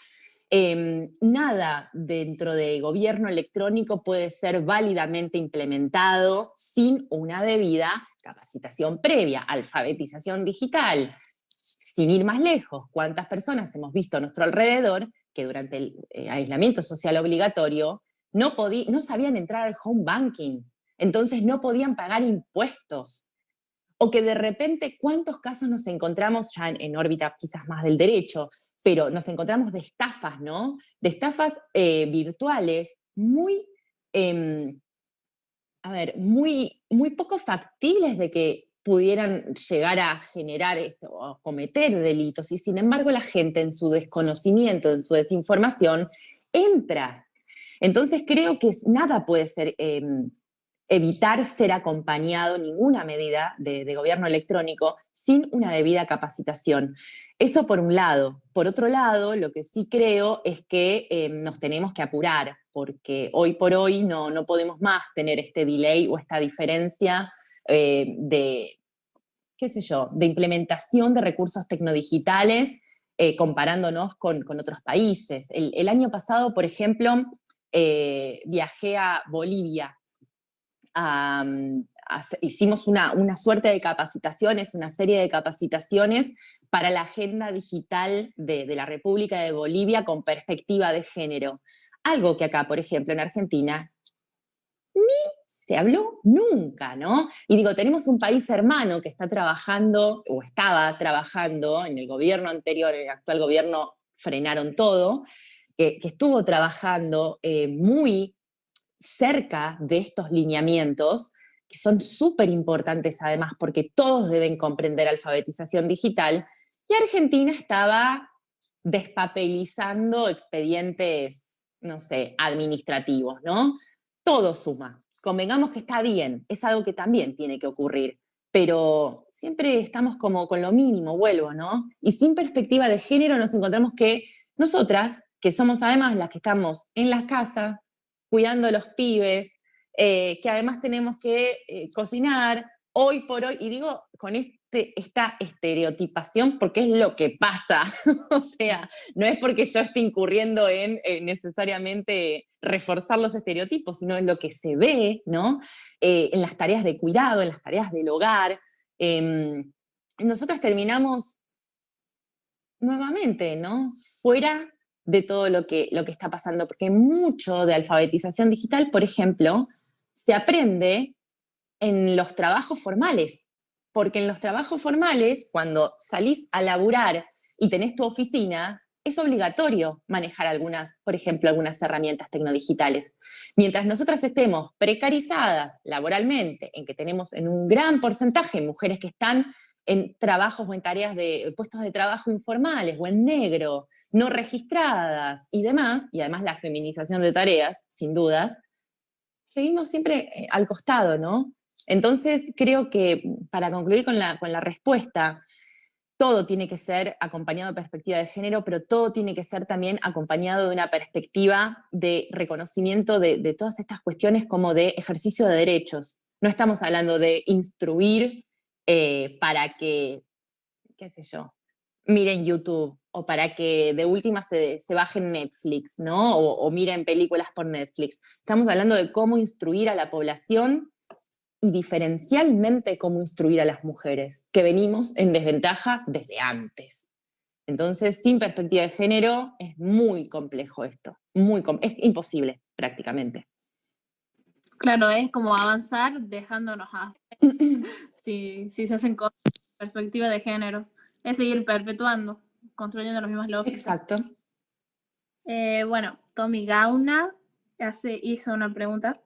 [SPEAKER 3] Nada dentro de gobierno electrónico puede ser válidamente implementado sin una debida capacitación previa, alfabetización digital. Sin ir más lejos, ¿cuántas personas hemos visto a nuestro alrededor que durante el aislamiento social obligatorio no sabían entrar al home banking, entonces no podían pagar impuestos? O que de repente, ¿cuántos casos nos encontramos ya en órbita quizás más del derecho, pero nos encontramos de estafas, ¿no? De estafas virtuales muy, muy poco factibles de que pudieran llegar a generar o a cometer delitos, y sin embargo la gente en su desconocimiento, en su desinformación, entra. Entonces creo que nada puede ser evitar ser acompañado, ninguna medida de gobierno electrónico, sin una debida capacitación. Eso por un lado. Por otro lado, lo que sí creo es que nos tenemos que apurar, porque hoy por hoy no podemos más tener este delay o esta diferencia de implementación de recursos tecnodigitales comparándonos con otros países. El año pasado, por ejemplo, viajé a Bolivia. Hicimos una suerte de capacitaciones, una serie de capacitaciones para la agenda digital de la República de Bolivia con perspectiva de género. Algo que acá, por ejemplo, en Argentina, ni se habló nunca, ¿no? Y digo, tenemos un país hermano que está trabajando, o estaba trabajando en el gobierno anterior, en el actual gobierno frenaron todo, que estuvo trabajando muy cerca de estos lineamientos, que son súper importantes además porque todos deben comprender alfabetización digital, y Argentina estaba despapelizando expedientes, no sé, administrativos, ¿no? Todo suma. Convengamos que está bien, es algo que también tiene que ocurrir, pero siempre estamos como con lo mínimo, vuelvo, ¿no? Y sin perspectiva de género nos encontramos que nosotras, que somos además las que estamos en la casa, cuidando a los pibes, que además tenemos que cocinar, hoy por hoy, y digo con esta estereotipación porque es lo que pasa, o sea, no es porque yo esté incurriendo en necesariamente reforzar los estereotipos, sino en lo que se ve, ¿no? En las tareas de cuidado, en las tareas del hogar. Nosotros terminamos nuevamente, ¿no? Fuera de todo lo que está pasando, porque mucho de alfabetización digital, por ejemplo, se aprende en los trabajos formales, porque en los trabajos formales, cuando salís a laburar y tenés tu oficina, es obligatorio manejar algunas, por ejemplo, algunas herramientas tecnodigitales. Mientras nosotras estemos precarizadas laboralmente, en que tenemos en un gran porcentaje mujeres que están en trabajos o en tareas de puestos de trabajo informales o en negro, no registradas y demás, y además la feminización de tareas, sin dudas, seguimos siempre al costado, ¿no? Entonces, creo que para concluir con la respuesta, todo tiene que ser acompañado de perspectiva de género, pero todo tiene que ser también acompañado de una perspectiva de reconocimiento de todas estas cuestiones como de ejercicio de derechos. No estamos hablando de instruir para que, qué sé yo, miren YouTube o para que de última se bajen Netflix, ¿no? O miren películas por Netflix. Estamos hablando de cómo instruir a la población y diferencialmente cómo instruir a las mujeres, que venimos en desventaja desde antes. Entonces, sin perspectiva de género, es muy complejo esto, es imposible prácticamente.
[SPEAKER 2] Claro, es como avanzar dejándonos a si se hacen cosas con perspectiva de género. Es seguir perpetuando, construyendo las mismas lógicas.
[SPEAKER 3] Exacto.
[SPEAKER 2] Bueno, Tommy Gauna hizo una pregunta.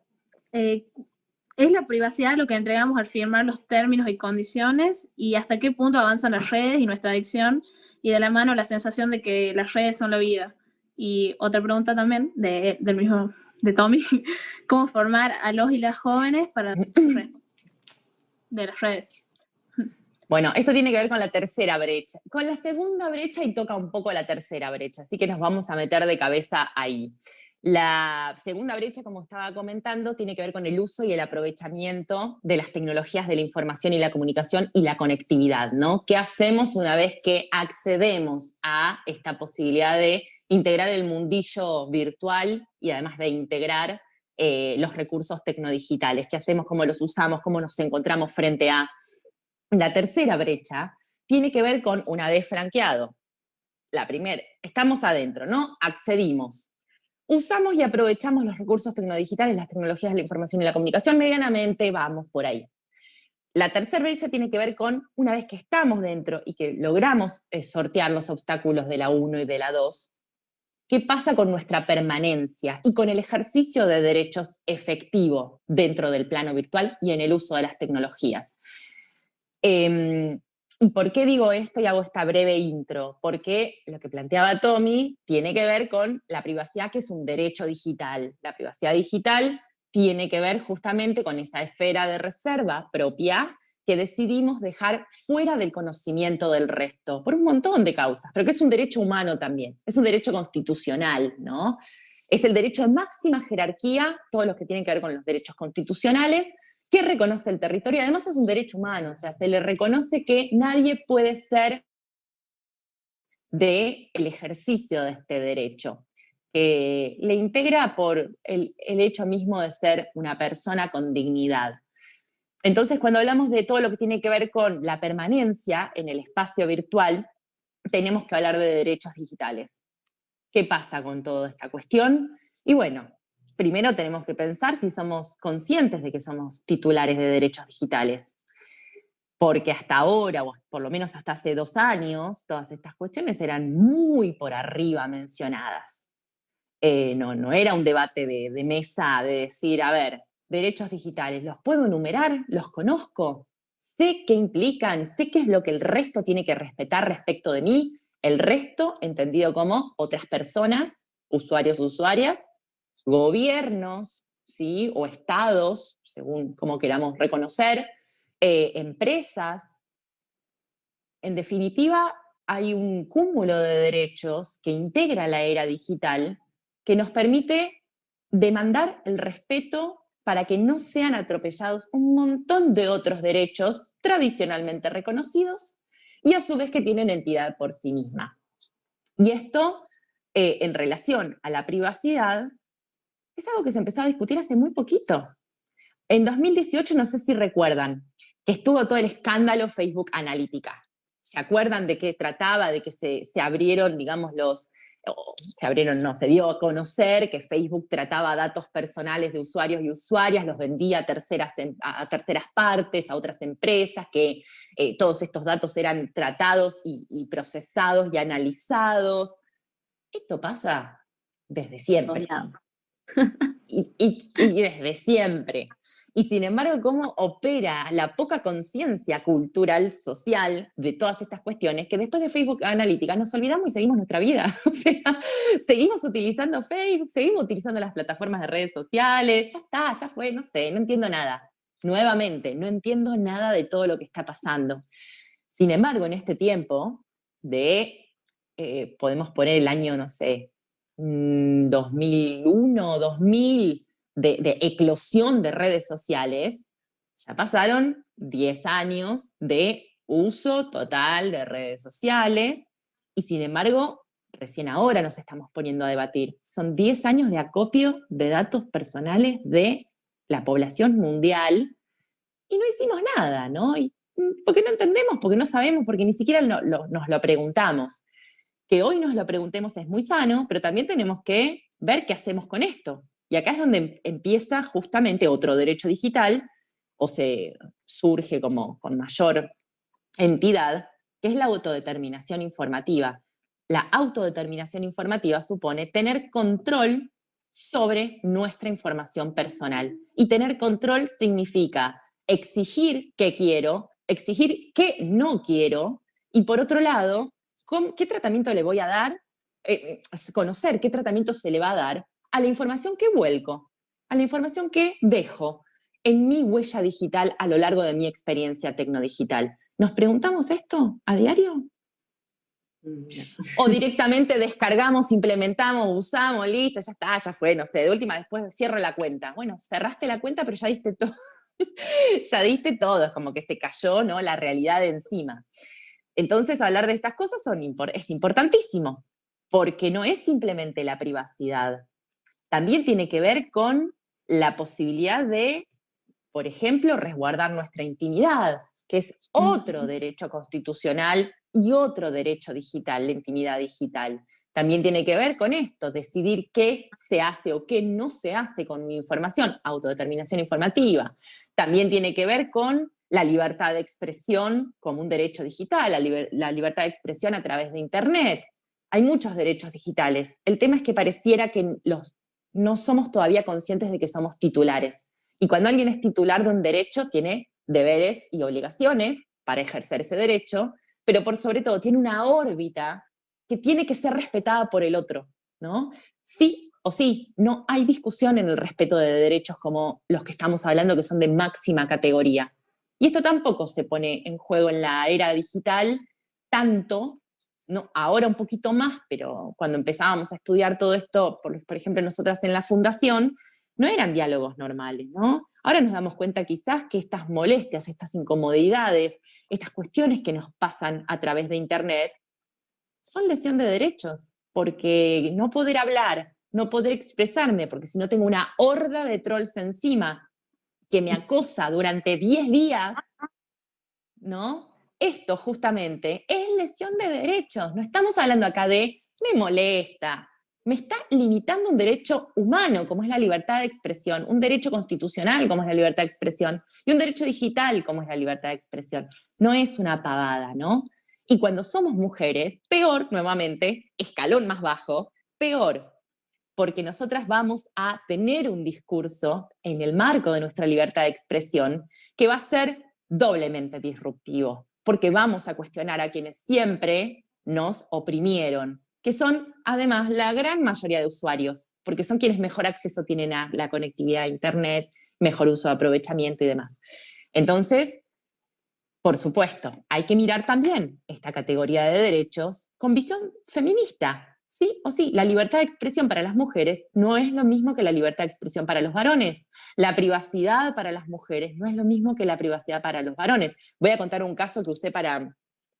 [SPEAKER 2] ¿Es la privacidad lo que entregamos al firmar los términos y condiciones? ¿Y hasta qué punto avanzan las redes y nuestra adicción? Y de la mano la sensación de que las redes son la vida. Y otra pregunta también, del mismo, de Tommy. ¿Cómo formar a los y las jóvenes para de las redes?
[SPEAKER 3] Bueno, esto tiene que ver con la tercera brecha, con la segunda brecha y toca un poco la tercera brecha, así que nos vamos a meter de cabeza ahí. La segunda brecha, como estaba comentando, tiene que ver con el uso y el aprovechamiento de las tecnologías de la información y la comunicación y la conectividad, ¿no? ¿Qué hacemos una vez que accedemos a esta posibilidad de integrar el mundillo virtual y además de integrar los recursos tecnodigitales? ¿Qué hacemos? ¿Cómo los usamos? ¿Cómo nos encontramos frente a...? La tercera brecha tiene que ver con una vez franqueado. La primera, estamos adentro, ¿no? Accedimos. Usamos y aprovechamos los recursos tecnodigitales, las tecnologías de la información y la comunicación medianamente, vamos por ahí. La tercera brecha tiene que ver con una vez que estamos dentro y que logramos sortear los obstáculos de la 1 y de la 2, ¿qué pasa con nuestra permanencia y con el ejercicio de derechos efectivo dentro del plano virtual y en el uso de las tecnologías? ¿Y por qué digo esto y hago esta breve intro? Porque lo que planteaba Tommy tiene que ver con la privacidad, que es un derecho digital. La privacidad digital tiene que ver justamente con esa esfera de reserva propia que decidimos dejar fuera del conocimiento del resto, por un montón de causas, pero que es un derecho humano también, es un derecho constitucional, ¿no? Es el derecho de máxima jerarquía, todos los que tienen que ver con los derechos constitucionales, que reconoce el territorio. Además es un derecho humano, o sea, se le reconoce que nadie puede ser del ejercicio de este derecho. Le integra por el hecho mismo de ser una persona con dignidad. Entonces, cuando hablamos de todo lo que tiene que ver con la permanencia en el espacio virtual, tenemos que hablar de derechos digitales. ¿Qué pasa con toda esta cuestión? Y bueno, primero tenemos que pensar si somos conscientes de que somos titulares de derechos digitales. Porque hasta ahora, o por lo menos hasta hace 2 años, todas estas cuestiones eran muy por arriba mencionadas. No era un debate de mesa de decir, a ver, derechos digitales, ¿los puedo enumerar? ¿Los conozco? ¿Sé qué implican? ¿Sé qué es lo que el resto tiene que respetar respecto de mí? El resto, entendido como otras personas, usuarios o usuarias, gobiernos, ¿sí? O estados, según como queramos reconocer, empresas. En definitiva, hay un cúmulo de derechos que integra la era digital que nos permite demandar el respeto para que no sean atropellados un montón de otros derechos tradicionalmente reconocidos y a su vez que tienen entidad por sí misma. Y esto, en relación a la privacidad, es algo que se empezó a discutir hace muy poquito. En 2018, no sé si recuerdan, que estuvo todo el escándalo Facebook Analítica. ¿Se acuerdan de qué trataba? De que se abrieron, digamos, se dio a conocer que Facebook trataba datos personales de usuarios y usuarias, los vendía a terceras partes, a otras empresas, que todos estos datos eran tratados y procesados y analizados. Esto pasa desde siempre. Y desde siempre. Y sin embargo, cómo opera la poca conciencia cultural, social de todas estas cuestiones, que después de Facebook Analítica nos olvidamos y seguimos nuestra vida. O sea, seguimos utilizando Facebook, seguimos utilizando las plataformas de redes sociales, ya está, ya fue, no sé, no entiendo nada. Nuevamente, no entiendo nada de todo lo que está pasando. Sin embargo, en este tiempo podemos poner el año, no sé, 2001, 2000, de eclosión de redes sociales, ya pasaron 10 años de uso total de redes sociales y sin embargo, recién ahora nos estamos poniendo a debatir. Son 10 años de acopio de datos personales de la población mundial y no hicimos nada, ¿no? Porque no entendemos, porque no sabemos, porque ni siquiera nos lo preguntamos. Que hoy nos lo preguntemos es muy sano, pero también tenemos que ver qué hacemos con esto. Y acá es donde empieza justamente otro derecho digital, o se surge como con mayor entidad, que es la autodeterminación informativa. La autodeterminación informativa supone tener control sobre nuestra información personal. Y tener control significa exigir qué quiero, exigir qué no quiero, y por otro lado, ¿qué tratamiento le voy a dar? Conocer qué tratamiento se le va a dar a la información que vuelco, a la información que dejo en mi huella digital a lo largo de mi experiencia tecnodigital. ¿Nos preguntamos esto a diario? O directamente descargamos, implementamos, usamos, listo, ya está, ya fue, no sé, de última después cierro la cuenta. Bueno, cerraste la cuenta, pero ya diste todo. Ya diste todo, es como que se cayó, ¿no?, la realidad de encima. Entonces, hablar de estas cosas es importantísimo, porque no es simplemente la privacidad. También tiene que ver con la posibilidad de, por ejemplo, resguardar nuestra intimidad, que es otro derecho constitucional y otro derecho digital, la intimidad digital. También tiene que ver con esto, decidir qué se hace o qué no se hace con mi información, autodeterminación informativa. También tiene que ver con la libertad de expresión como un derecho digital, la libertad de expresión a través de Internet. Hay muchos derechos digitales. El tema es que pareciera que no somos todavía conscientes de que somos titulares. Y cuando alguien es titular de un derecho, tiene deberes y obligaciones para ejercer ese derecho, pero por sobre todo tiene una órbita que tiene que ser respetada por el otro, ¿no? Sí o sí, no hay discusión en el respeto de derechos como los que estamos hablando, que son de máxima categoría. Y esto tampoco se pone en juego en la era digital tanto, no, ahora un poquito más, pero cuando empezábamos a estudiar todo esto, por ejemplo, nosotras en la fundación, no eran diálogos normales, ¿no? Ahora nos damos cuenta quizás que estas molestias, estas incomodidades, estas cuestiones que nos pasan a través de Internet, son lesión de derechos, porque no poder hablar, no poder expresarme, porque si no tengo una horda de trolls encima que me acosa durante 10 días, ¿no? Esto justamente es lesión de derechos. No estamos hablando acá de me molesta, me está limitando un derecho humano, como es la libertad de expresión, un derecho constitucional, como es la libertad de expresión, y un derecho digital, como es la libertad de expresión. No es una pavada, ¿no? Y cuando somos mujeres, peor, nuevamente, escalón más bajo, peor, porque nosotras vamos a tener un discurso en el marco de nuestra libertad de expresión que va a ser doblemente disruptivo, porque vamos a cuestionar a quienes siempre nos oprimieron, que son además la gran mayoría de usuarios, porque son quienes mejor acceso tienen a la conectividad a Internet, mejor uso de aprovechamiento y demás. Entonces, por supuesto, hay que mirar también esta categoría de derechos con visión feminista. sí o sí, la libertad de expresión para las mujeres no es lo mismo que la libertad de expresión para los varones. La privacidad para las mujeres no es lo mismo que la privacidad para los varones. Voy a contar un caso que usé para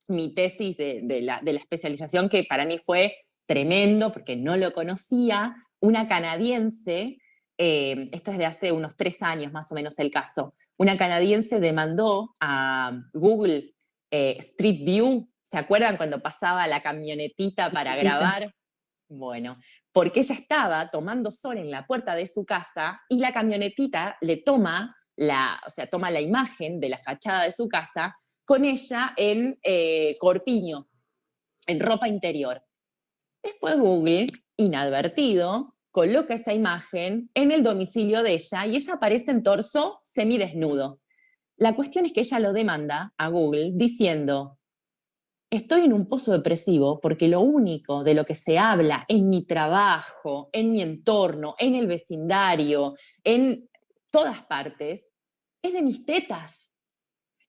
[SPEAKER 3] mi tesis de la especialización, que para mí fue tremendo porque no lo conocía. Una canadiense, esto es de hace unos 3 años más o menos el caso, una canadiense demandó a Google Street View. ¿Se acuerdan cuando pasaba la camionetita para grabar? Bueno, porque ella estaba tomando sol en la puerta de su casa y la camionetita le toma toma la imagen de la fachada de su casa con ella en corpiño, en ropa interior. Después Google, inadvertido, coloca esa imagen en el domicilio de ella y ella aparece en torso semidesnudo. La cuestión es que ella lo demanda a Google diciendo: estoy en un pozo depresivo porque lo único de lo que se habla en mi trabajo, en mi entorno, en el vecindario, en todas partes, es de mis tetas.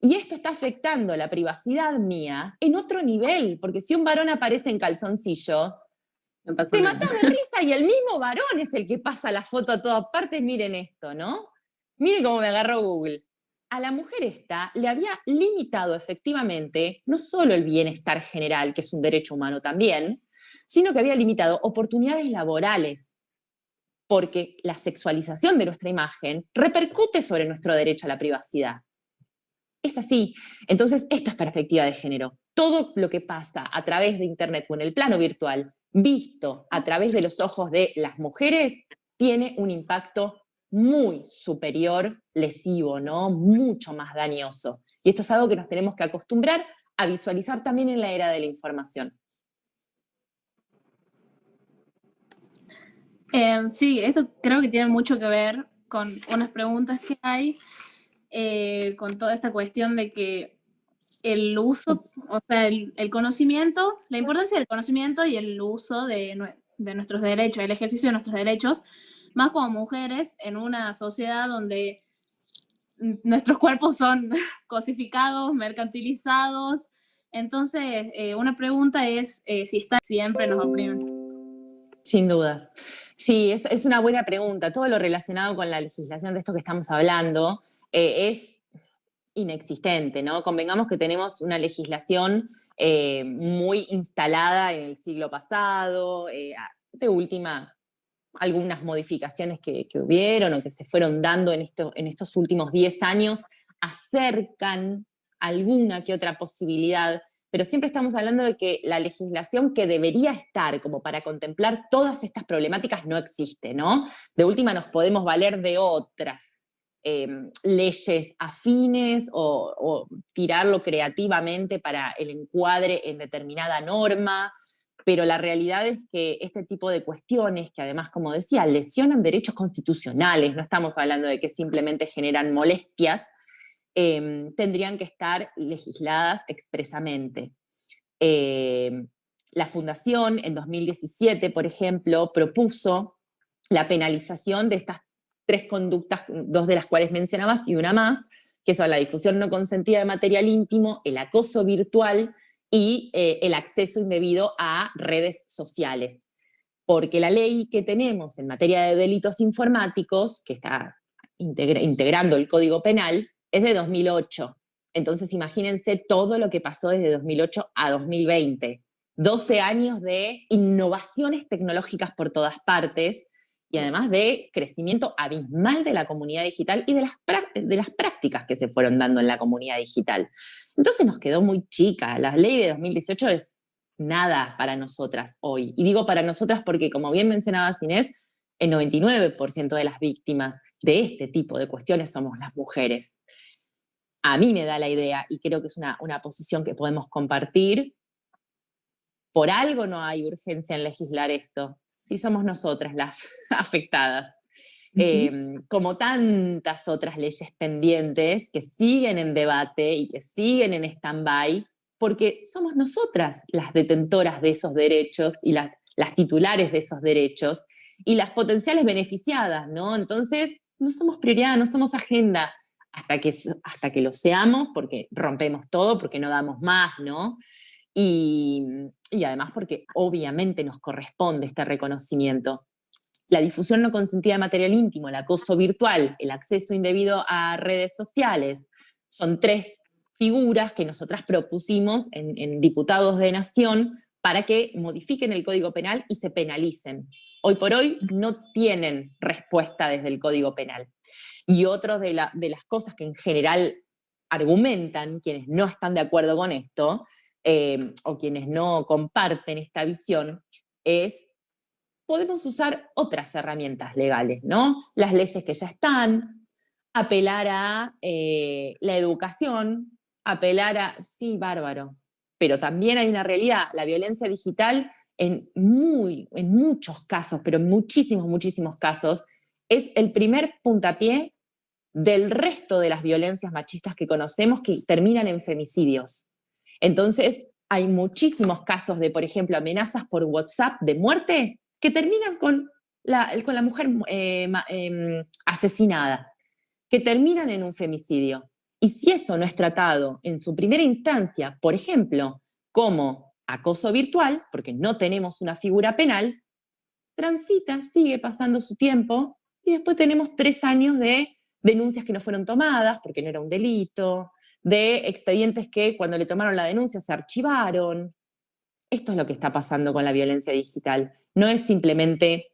[SPEAKER 3] Y esto está afectando la privacidad mía en otro nivel, porque si un varón aparece en calzoncillo,
[SPEAKER 1] No pasa
[SPEAKER 3] te
[SPEAKER 1] nada.
[SPEAKER 3] matás de risa y el mismo varón es el que pasa la foto a todas partes. Miren esto, ¿no? Miren cómo me agarró Google. A la mujer esta le había limitado efectivamente no solo el bienestar general, que es un derecho humano también, sino que había limitado oportunidades laborales, porque la sexualización de nuestra imagen repercute sobre nuestro derecho a la privacidad. Es así. Entonces, esto es perspectiva de género. Todo lo que pasa a través de Internet o en el plano virtual, visto a través de los ojos de las mujeres, tiene un impacto muy superior, lesivo, ¿no? Mucho más dañoso. Y esto es algo que nos tenemos que acostumbrar a visualizar también en la era de la información.
[SPEAKER 2] Sí, eso creo que tiene mucho que ver con unas preguntas que hay, con toda esta cuestión de que el uso, o sea, el conocimiento, la importancia del conocimiento y el uso de nuestros derechos, el ejercicio de nuestros derechos, más como mujeres en una sociedad donde nuestros cuerpos son cosificados, mercantilizados. Entonces, una pregunta es si está siempre nos oprimen.
[SPEAKER 3] Sin dudas. Sí, es una buena pregunta. Todo lo relacionado con la legislación de esto que estamos hablando es inexistente, ¿no? Convengamos que tenemos una legislación muy instalada en el siglo pasado, de última, algunas modificaciones que hubieron o que se fueron dando en estos últimos 10 años acercan alguna que otra posibilidad, pero siempre estamos hablando de que la legislación que debería estar como para contemplar todas estas problemáticas no existe, ¿no? De última nos podemos valer de otras leyes afines o tirarlo creativamente para el encuadre en determinada norma, pero la realidad es que este tipo de cuestiones, que además, como decía, lesionan derechos constitucionales, no estamos hablando de que simplemente generan molestias, tendrían que estar legisladas expresamente. La Fundación en 2017, por ejemplo, propuso la penalización de estas 3 conductas, 2 de las cuales mencionabas y una más, que son la difusión no consentida de material íntimo, el acoso virtual y el acceso indebido a redes sociales. Porque la ley que tenemos en materia de delitos informáticos, que está integrando el Código Penal, es de 2008. Entonces imagínense todo lo que pasó desde 2008 a 2020. 12 años de innovaciones tecnológicas por todas partes y además de crecimiento abismal de la comunidad digital y de las prácticas que se fueron dando en la comunidad digital. Entonces nos quedó muy chica. La ley de 2018 es nada para nosotras hoy. Y digo para nosotras porque, como bien mencionaba Inés, el 99% de las víctimas de este tipo de cuestiones somos las mujeres. A mí me da la idea, y creo que es una posición que podemos compartir, por algo no hay urgencia en legislar esto, si somos nosotras las afectadas. Como tantas otras leyes pendientes que siguen en debate y que siguen en stand-by, porque somos nosotras las detentoras de esos derechos y las titulares de esos derechos y las potenciales beneficiadas, ¿no? Entonces, no somos prioridad, no somos agenda hasta que lo seamos, porque rompemos todo, porque no damos más, ¿no? y además porque obviamente nos corresponde este reconocimiento. La difusión no consentida de material íntimo, el acoso virtual, el acceso indebido a redes sociales, son 3 figuras que nosotras propusimos en Diputados de Nación para que modifiquen el Código Penal y se penalicen. Hoy por hoy no tienen respuesta desde el Código Penal. Y otra de las cosas que en general argumentan quienes no están de acuerdo con esto, o quienes no comparten esta visión, es podemos usar otras herramientas legales, ¿no? Las leyes que ya están, apelar a la educación, apelar a... Sí, bárbaro. Pero también hay una realidad, la violencia digital en muchos casos, pero en muchísimos, muchísimos casos, es el primer puntapié del resto de las violencias machistas que conocemos que terminan en femicidios. Entonces, hay muchísimos casos de, por ejemplo, amenazas por WhatsApp de muerte que terminan con la mujer asesinada, que terminan en un femicidio. Y si eso no es tratado en su primera instancia, por ejemplo, como acoso virtual, porque no tenemos una figura penal, transita, sigue pasando su tiempo, y después tenemos 3 años de denuncias que no fueron tomadas porque no era un delito, de expedientes que cuando le tomaron la denuncia se archivaron. Esto es lo que está pasando con la violencia digital. No es simplemente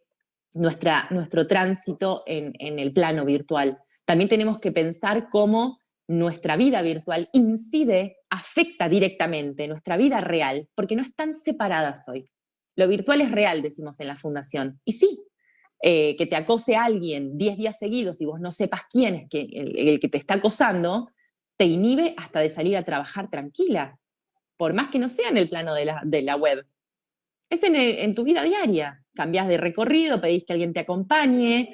[SPEAKER 3] nuestro tránsito en el plano virtual. También tenemos que pensar cómo nuestra vida virtual incide, afecta directamente nuestra vida real, porque no están separadas hoy. Lo virtual es real, decimos en la Fundación. Y sí, que te acose alguien 10 días seguidos y vos no sepas quién es el que te está acosando, te inhibe hasta de salir a trabajar tranquila, por más que no sea en el plano de la web. Es en tu vida diaria. Cambiás de recorrido, pedís que alguien te acompañe,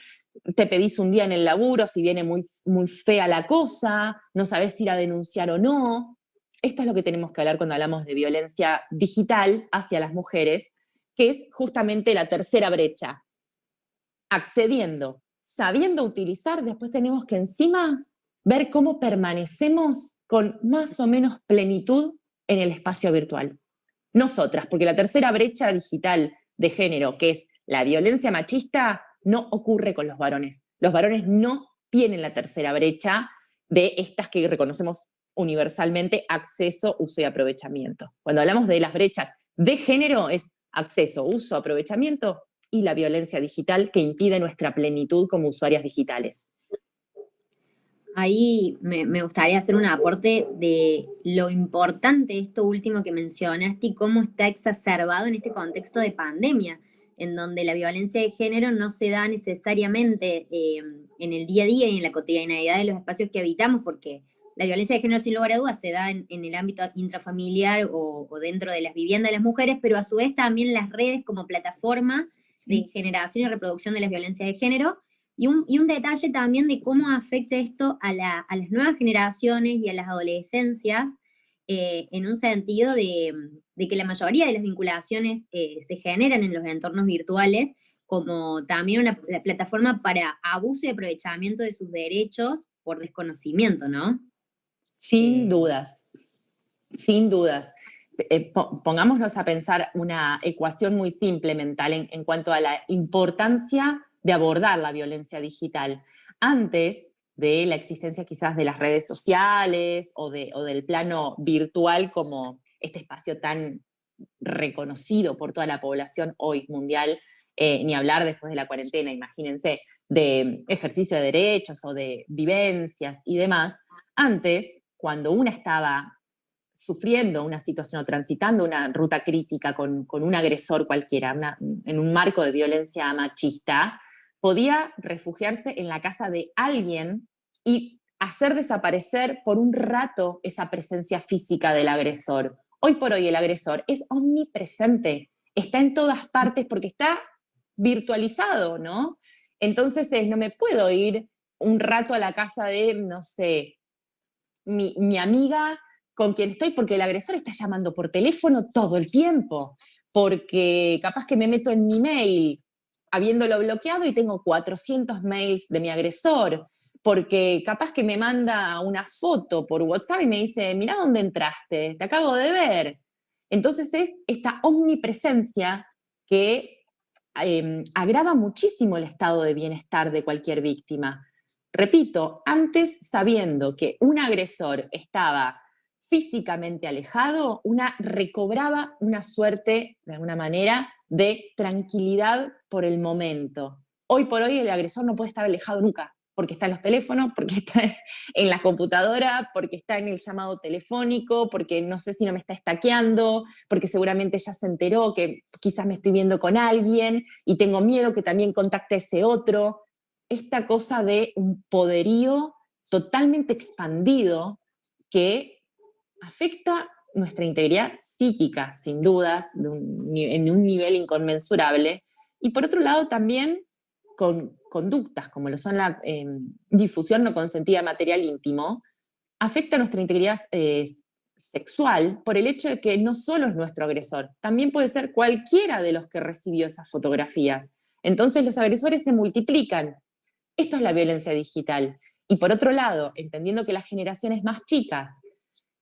[SPEAKER 3] te pedís un día en el laburo si viene muy, muy fea la cosa, no sabés ir a denunciar o no. Esto es lo que tenemos que hablar cuando hablamos de violencia digital hacia las mujeres, que es justamente la tercera brecha. Accediendo, sabiendo utilizar, después tenemos que encima ver cómo permanecemos con más o menos plenitud en el espacio virtual. Nosotras, porque la tercera brecha digital de género, que es la violencia machista, no ocurre con los varones. Los varones no tienen la tercera brecha de estas que reconocemos universalmente: acceso, uso y aprovechamiento. Cuando hablamos de las brechas de género es acceso, uso, aprovechamiento y la violencia digital que impide nuestra plenitud como usuarias digitales.
[SPEAKER 1] Ahí me gustaría hacer un aporte de lo importante esto último que mencionaste y cómo está exacerbado en este contexto de pandemia, en donde la violencia de género no se da necesariamente en el día a día y en la cotidianeidad de los espacios que habitamos, porque la violencia de género sin lugar a dudas se da en el ámbito intrafamiliar o dentro de las viviendas de las mujeres, pero a su vez también las redes como plataforma de generación y reproducción de las violencias de género. Y un detalle también de cómo afecta esto a las nuevas generaciones y a las adolescencias, en un sentido de que la mayoría de las vinculaciones se generan en los entornos virtuales, como también una plataforma para abuso y aprovechamiento de sus derechos por desconocimiento, ¿no?
[SPEAKER 3] Sin dudas, sin dudas. Pongámonos a pensar una ecuación muy simple mental en cuanto a la importancia de abordar la violencia digital. Antes de la existencia quizás de las redes sociales o del plano virtual como este espacio tan reconocido por toda la población hoy mundial, ni hablar después de la cuarentena, imagínense, de ejercicio de derechos o de vivencias y demás. Antes, cuando una estaba sufriendo una situación o transitando una ruta crítica con un agresor cualquiera, en un marco de violencia machista, podía refugiarse en la casa de alguien y hacer desaparecer por un rato esa presencia física del agresor. Hoy por hoy el agresor es omnipresente, está en todas partes porque está virtualizado, ¿no? Entonces no me puedo ir un rato a la casa de, no sé, mi amiga con quien estoy, porque el agresor está llamando por teléfono todo el tiempo, porque capaz que me meto en mi mail habiéndolo bloqueado y tengo 400 mails de mi agresor, porque capaz que me manda una foto por WhatsApp y me dice, mirá dónde entraste, te acabo de ver. Entonces es esta omnipresencia que agrava muchísimo el estado de bienestar de cualquier víctima. Repito, antes sabiendo que un agresor estaba físicamente alejado, una recobraba una suerte, de alguna manera, de tranquilidad por el momento. Hoy por hoy el agresor no puede estar alejado nunca, porque está en los teléfonos, porque está en la computadora, porque está en el llamado telefónico, porque no sé si no me está estaqueando, porque seguramente ya se enteró que quizás me estoy viendo con alguien y tengo miedo que también contacte a ese otro. Esta cosa de un poderío totalmente expandido que afecta nuestra integridad psíquica, sin dudas, en un nivel inconmensurable, y por otro lado también con conductas como lo son la difusión no consentida de material íntimo, afecta nuestra integridad sexual por el hecho de que no solo es nuestro agresor, también puede ser cualquiera de los que recibió esas fotografías. Entonces los agresores se multiplican. Esto es la violencia digital. Y por otro lado, entendiendo que las generaciones más chicas,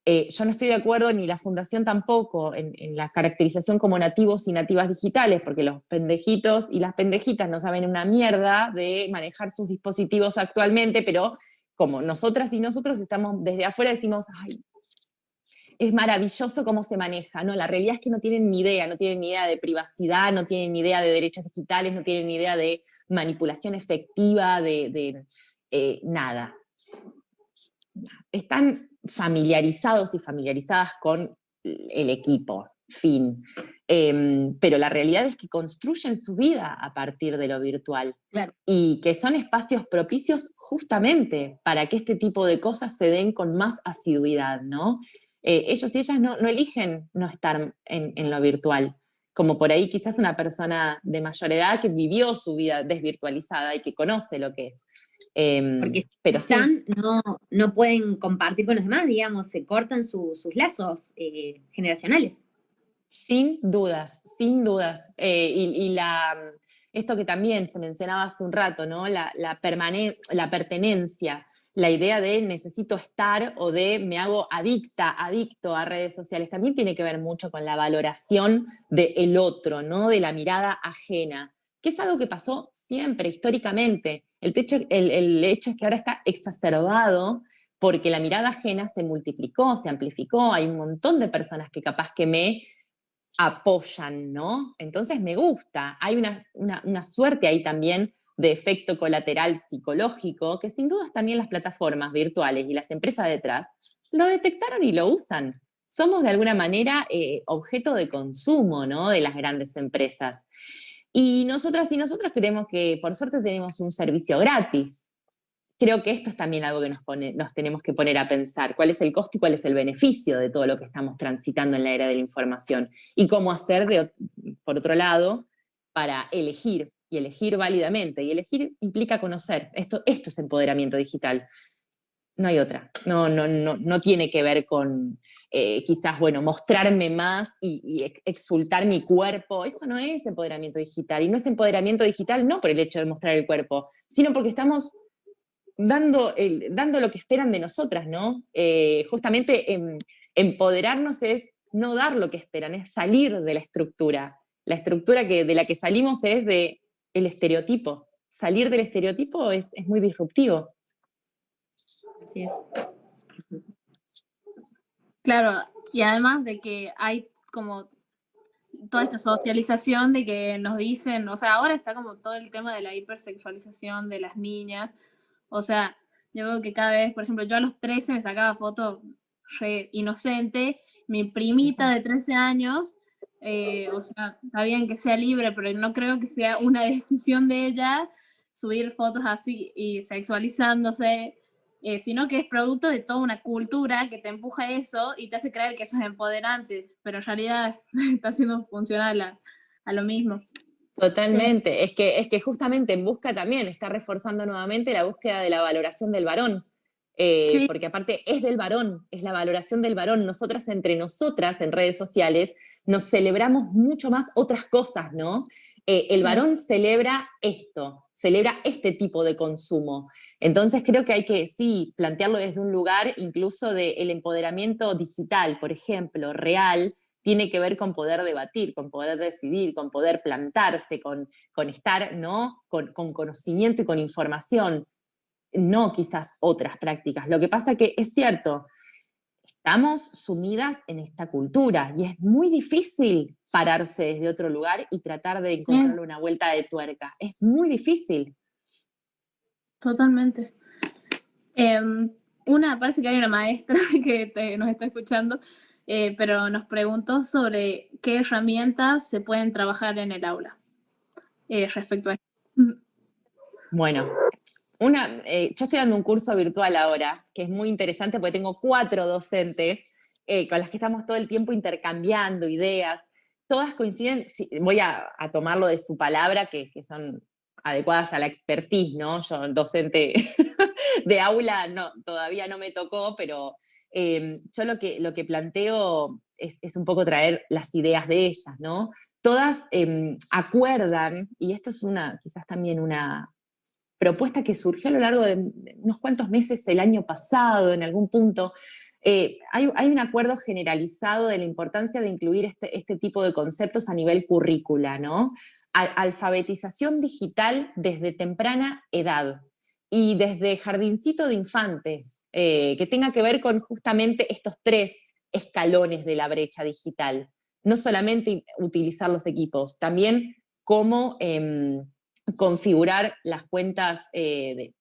[SPEAKER 3] yo no estoy de acuerdo, ni la Fundación tampoco, en la caracterización como nativos y nativas digitales, porque los pendejitos y las pendejitas no saben una mierda de manejar sus dispositivos actualmente, pero como nosotras y nosotros estamos desde afuera, decimos, ay, es maravilloso cómo se maneja, ¿no? La realidad es que no tienen ni idea, no tienen ni idea de privacidad, no tienen ni idea de derechos digitales, no tienen ni idea de manipulación efectiva, nada. Están familiarizados y familiarizadas con el equipo, fin. Pero la realidad es que construyen su vida a partir de lo virtual.
[SPEAKER 1] Claro.
[SPEAKER 3] Y que son espacios propicios justamente para que este tipo de cosas se den con más asiduidad, ¿no? Ellos y ellas no eligen no estar en lo virtual, como por ahí quizás una persona de mayor edad que vivió su vida desvirtualizada y que conoce lo que es.
[SPEAKER 1] Porque si
[SPEAKER 3] pero
[SPEAKER 1] están, no pueden compartir con los demás, digamos, se cortan sus lazos generacionales.
[SPEAKER 3] Sin dudas, sin dudas. Esto que también se mencionaba hace un rato, ¿no? La pertenencia, la idea de necesito estar o de me hago adicto a redes sociales, también tiene que ver mucho con la valoración del otro, ¿no? De la mirada ajena, que es algo que pasó siempre, históricamente. El hecho es que ahora está exacerbado porque la mirada ajena se multiplicó, se amplificó, hay un montón de personas que capaz que me apoyan, ¿no? Entonces me gusta. Hay una suerte ahí también de efecto colateral psicológico que sin dudas también las plataformas virtuales y las empresas detrás lo detectaron y lo usan. Somos de alguna manera objeto de consumo, ¿no? De las grandes empresas. Y nosotras y nosotros creemos que por suerte tenemos un servicio gratis. Creo que esto es también algo que nos tenemos que poner a pensar. ¿Cuál es el costo y cuál es el beneficio de todo lo que estamos transitando en la era de la información? Y cómo hacer, por otro lado, para elegir, y elegir válidamente. Y elegir implica conocer. Esto es empoderamiento digital. No hay otra. No tiene que ver con quizás, bueno, mostrarme más y exultar mi cuerpo. Eso no es empoderamiento digital. Y no es empoderamiento digital no por el hecho de mostrar el cuerpo, sino porque estamos dando lo que esperan de nosotras, ¿no? Justamente empoderarnos es no dar lo que esperan, es salir de la estructura. La estructura de la que salimos es del estereotipo. Salir del estereotipo es muy disruptivo.
[SPEAKER 1] Así es.
[SPEAKER 2] Claro, y además de que hay como toda esta socialización de que nos dicen, o sea, ahora está como todo el tema de la hipersexualización de las niñas, o sea, yo veo que cada vez, por ejemplo, yo a los 13 me sacaba fotos re inocente, mi primita de 13 años, o sea, está bien que sea libre, pero no creo que sea una decisión de ella subir fotos así y sexualizándose, sino que es producto de toda una cultura que te empuja a eso y te hace creer que eso es empoderante, pero en realidad está siendo funcional a lo mismo.
[SPEAKER 3] Totalmente, es que justamente en busca también está reforzando nuevamente la búsqueda de la valoración del varón,
[SPEAKER 2] Sí.
[SPEAKER 3] porque aparte es del varón, es la valoración del varón. Nosotras entre nosotras en redes sociales nos celebramos mucho más otras cosas, ¿no? El varón celebra esto, celebra este tipo de consumo. Entonces creo que hay que, sí, plantearlo desde un lugar incluso del empoderamiento digital, por ejemplo, real, tiene que ver con poder debatir, con poder decidir, con poder plantarse, con estar, ¿no? Con conocimiento y con información, no quizás otras prácticas. Lo que pasa que es cierto, estamos sumidas en esta cultura y es muy difícil pararse desde otro lugar y tratar de encontrarle una vuelta de tuerca. Es muy difícil.
[SPEAKER 2] Totalmente. Parece que hay una maestra que nos está escuchando, pero nos preguntó sobre qué herramientas se pueden trabajar en el aula respecto a esto.
[SPEAKER 3] Bueno, yo estoy dando un curso virtual ahora, que es muy interesante porque tengo 4 docentes con las que estamos todo el tiempo intercambiando ideas. Todas coinciden, voy a tomarlo de su palabra, que son adecuadas a la expertise, ¿no? Yo, docente de aula, no, todavía no me tocó, pero yo lo que planteo es un poco traer las ideas de ellas, ¿no? Todas acuerdan, y esto es quizás también una propuesta que surgió a lo largo de unos cuantos meses del año pasado, en algún punto. Hay un acuerdo generalizado de la importancia de incluir este tipo de conceptos a nivel currícula, ¿no? Alfabetización digital desde temprana edad y desde jardincito de infantes, que tenga que ver con justamente estos 3 escalones de la brecha digital. No solamente utilizar los equipos, también cómo configurar las cuentas de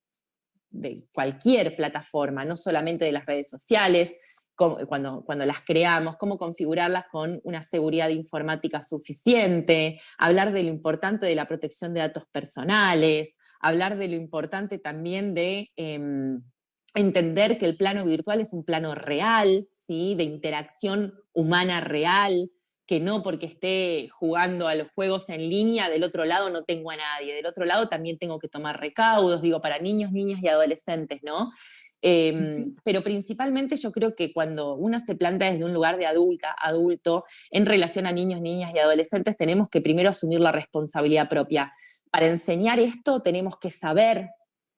[SPEAKER 3] cualquier plataforma, no solamente de las redes sociales, cuando las creamos, cómo configurarlas con una seguridad informática suficiente, hablar de lo importante de la protección de datos personales, hablar de lo importante también de entender que el plano virtual es un plano real, ¿sí? De interacción humana real, que no porque esté jugando a los juegos en línea, del otro lado no tengo a nadie, del otro lado también tengo que tomar recaudos, digo, para niños, niñas y adolescentes, ¿no? Pero principalmente yo creo que cuando uno se planta desde un lugar de adulto, en relación a niños, niñas y adolescentes, tenemos que primero asumir la responsabilidad propia. Para enseñar esto tenemos que saber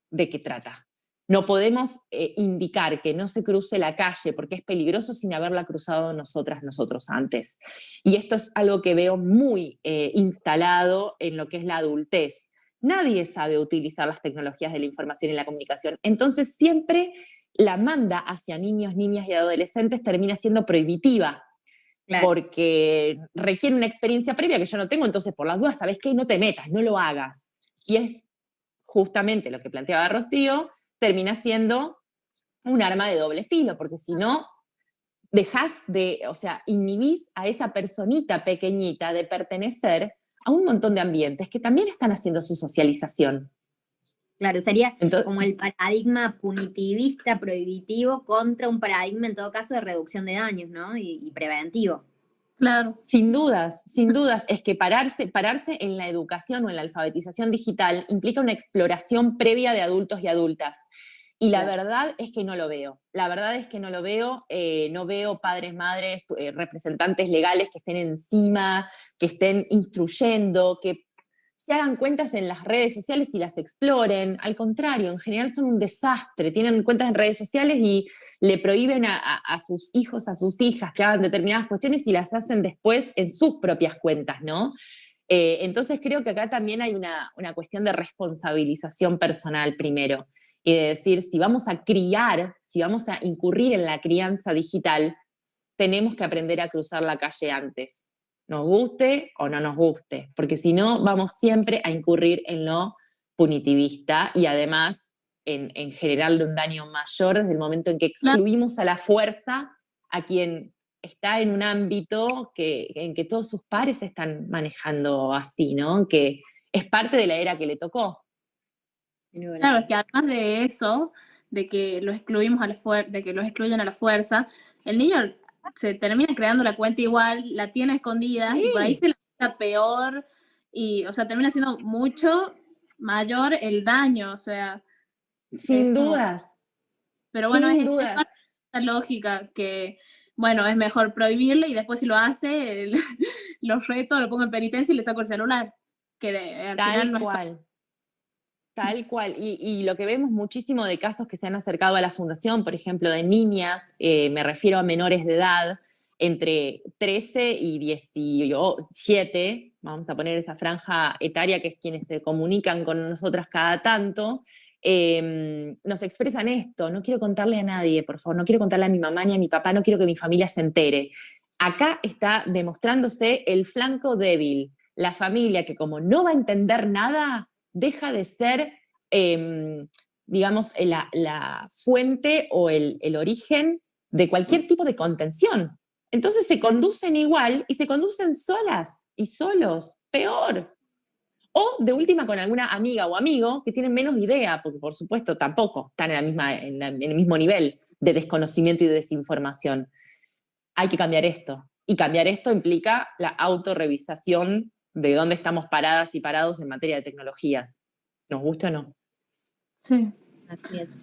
[SPEAKER 3] de qué trata. No podemos indicar que no se cruce la calle porque es peligroso sin haberla cruzado nosotros antes. Y esto es algo que veo muy instalado en lo que es la adultez. Nadie sabe utilizar las tecnologías de la información y la comunicación. Entonces siempre la manda hacia niños, niñas y adolescentes termina siendo prohibitiva. Claro. Porque requiere una experiencia previa que yo no tengo, entonces por las dudas, ¿sabes qué? No te metas, no lo hagas. Y es justamente lo que planteaba Rocío, termina siendo un arma de doble filo, porque si no, inhibís a esa personita pequeñita de pertenecer a un montón de ambientes que también están haciendo su socialización.
[SPEAKER 1] Claro, sería como el paradigma punitivista, prohibitivo, contra un paradigma, en todo caso, de reducción de daños, ¿no? Y preventivo.
[SPEAKER 2] Claro.
[SPEAKER 3] Sin dudas, es que pararse en la educación o en la alfabetización digital implica una exploración previa de adultos y adultas. Y la verdad es que no lo veo. No veo padres, madres, representantes legales que estén encima, que estén instruyendo, que se hagan cuentas en las redes sociales y las exploren. Al contrario, en general son un desastre. Tienen cuentas en redes sociales y le prohíben a sus hijos, a sus hijas que hagan determinadas cuestiones y las hacen después en sus propias cuentas, ¿no? Entonces creo que acá también hay una cuestión de responsabilización personal primero. Y de decir, si vamos a criar, si vamos a incurrir en la crianza digital, tenemos que aprender a cruzar la calle antes, nos guste o no nos guste, porque si no vamos siempre a incurrir en lo punitivista y además en generarle un daño mayor desde el momento en que excluimos a la fuerza a quien está en un ámbito en que todos sus pares se están manejando así, ¿no? Que es parte de la era que le tocó.
[SPEAKER 2] Claro, es que además de eso, de que los excluimos de que los excluyen a la fuerza, el niño se termina creando la cuenta igual, la tiene escondida, sí. Y por ahí se la quita peor, y, o sea, termina siendo mucho mayor el daño, o sea.
[SPEAKER 3] Sin dudas.
[SPEAKER 2] Pero bueno, es esta lógica que, bueno, es mejor prohibirle y después si lo hace, lo reto, lo pongo en penitencia y le saco el celular. Que al final no es...
[SPEAKER 3] Tal cual, y lo que vemos muchísimo de casos que se han acercado a la fundación, por ejemplo, de niñas, me refiero a menores de edad, entre 13 y 17, vamos a poner esa franja etaria que es quienes se comunican con nosotras cada tanto, nos expresan esto: no quiero contarle a nadie, por favor, no quiero contarle a mi mamá ni a mi papá, no quiero que mi familia se entere. Acá está demostrándose el flanco débil, la familia que como no va a entender nada, deja de ser, digamos, la fuente o el origen de cualquier tipo de contención. Entonces se conducen igual y se conducen solas y solos, peor. O de última con alguna amiga o amigo que tienen menos idea, porque por supuesto tampoco están en el mismo nivel de desconocimiento y de desinformación. Hay que cambiar esto. Y cambiar esto implica la autorrevisación de dónde estamos paradas y parados en materia de tecnologías. ¿Nos gusta o no?
[SPEAKER 2] Sí.
[SPEAKER 1] Así es.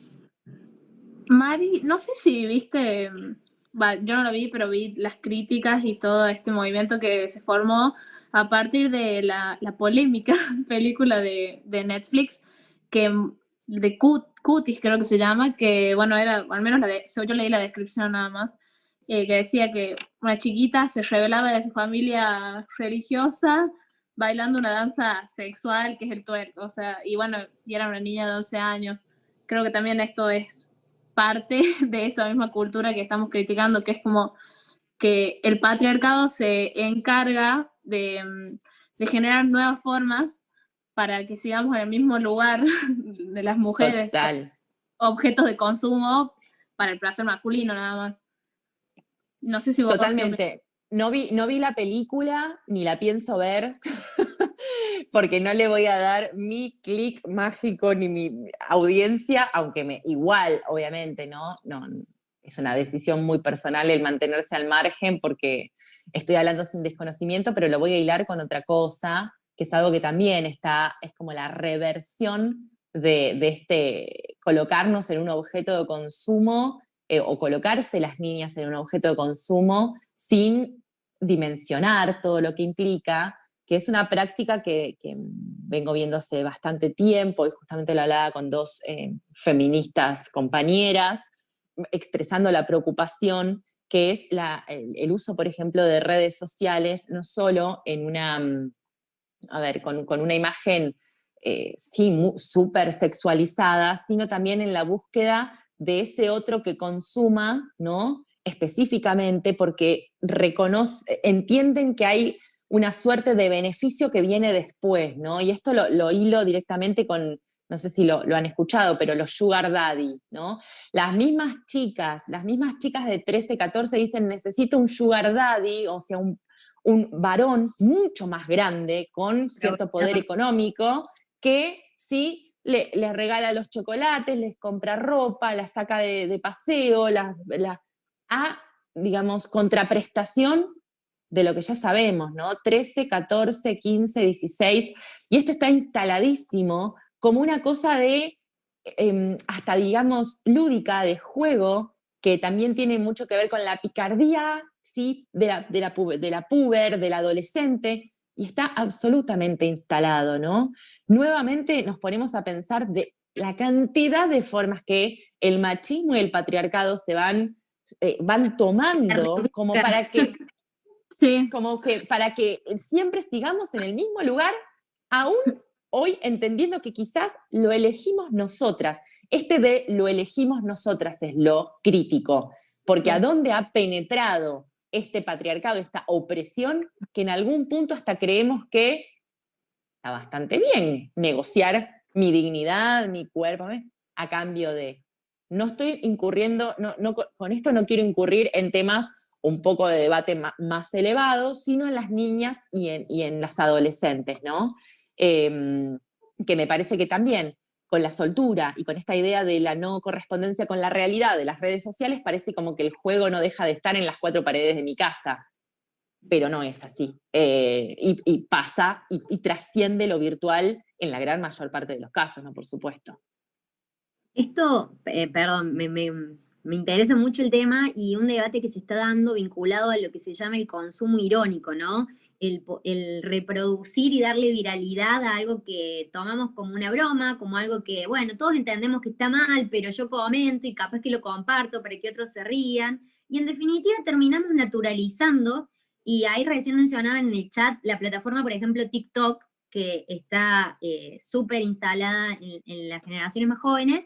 [SPEAKER 2] Mari, no sé si viste, yo no lo vi, pero vi las críticas y todo este movimiento que se formó a partir de la polémica película de Netflix, de Cuties creo que se llama, que bueno, era, al menos yo leí la descripción nada más, que decía que una chiquita se revelaba de su familia religiosa bailando una danza sexual que es el twerk, o sea, y bueno, y era una niña de 12 años. Creo que también esto es parte de esa misma cultura que estamos criticando, que es como que el patriarcado se encarga de generar nuevas formas para que sigamos en el mismo lugar de las mujeres,
[SPEAKER 3] Total.
[SPEAKER 2] objetos de consumo para el placer masculino nada más. No sé si vos...
[SPEAKER 3] Totalmente. No vi la película, ni la pienso ver, porque no le voy a dar mi clic mágico ni mi audiencia, aunque igual, obviamente, ¿no? Es una decisión muy personal el mantenerse al margen, porque estoy hablando sin desconocimiento, pero lo voy a hilar con otra cosa, que es algo que también es como la reversión de este colocarnos en un objeto de consumo, o colocarse las niñas en un objeto de consumo sin dimensionar todo lo que implica, que es una práctica que vengo viendo hace bastante tiempo, y justamente lo hablaba con dos feministas compañeras, expresando la preocupación que es el uso, por ejemplo, de redes sociales, no solo en con una imagen sí, súper sexualizada, sino también en la búsqueda de ese otro que consuma, ¿no? Específicamente porque entienden que hay una suerte de beneficio que viene después, ¿no? Y esto lo hilo directamente con, no sé si lo han escuchado, pero los sugar daddy, ¿no? Las mismas chicas de 13, 14 dicen: necesito un sugar daddy, o sea, un varón mucho más grande, con cierto poder económico, que sí les regala los chocolates, les compra ropa, las saca de paseo, digamos, contraprestación de lo que ya sabemos, ¿no? 13, 14, 15, 16, y esto está instaladísimo como una cosa de, hasta digamos, lúdica, de juego, que también tiene mucho que ver con la picardía, ¿sí? de la puber, del adolescente, y está absolutamente instalado, ¿no? Nuevamente nos ponemos a pensar de la cantidad de formas que el machismo y el patriarcado van tomando como para que,
[SPEAKER 2] Sí.
[SPEAKER 3] para que siempre sigamos en el mismo lugar, aún hoy entendiendo que quizás lo elegimos nosotras. De lo elegimos nosotras es lo crítico, porque a dónde ha penetrado este patriarcado, esta opresión, que en algún punto hasta creemos que está bastante bien negociar mi dignidad, mi cuerpo, a cambio de... No estoy incurriendo, con esto no quiero incurrir en temas un poco de debate más elevado, sino en las niñas y en las adolescentes, ¿no? Que me parece que también con la soltura y con esta idea de la no correspondencia con la realidad de las redes sociales, parece como que el juego no deja de estar en las cuatro paredes de mi casa, pero no es así. Y pasa y trasciende lo virtual en la gran mayor parte de los casos, ¿no? Por supuesto.
[SPEAKER 1] Esto, perdón, me interesa mucho el tema y un debate que se está dando vinculado a lo que se llama el consumo irónico, ¿no? El reproducir y darle viralidad a algo que tomamos como una broma, como algo que, bueno, todos entendemos que está mal, pero yo comento y capaz que lo comparto para que otros se rían. y en definitiva terminamos naturalizando, y ahí recién mencionaban en el chat la plataforma, por ejemplo, TikTok, que está súper instalada en las generaciones más jóvenes,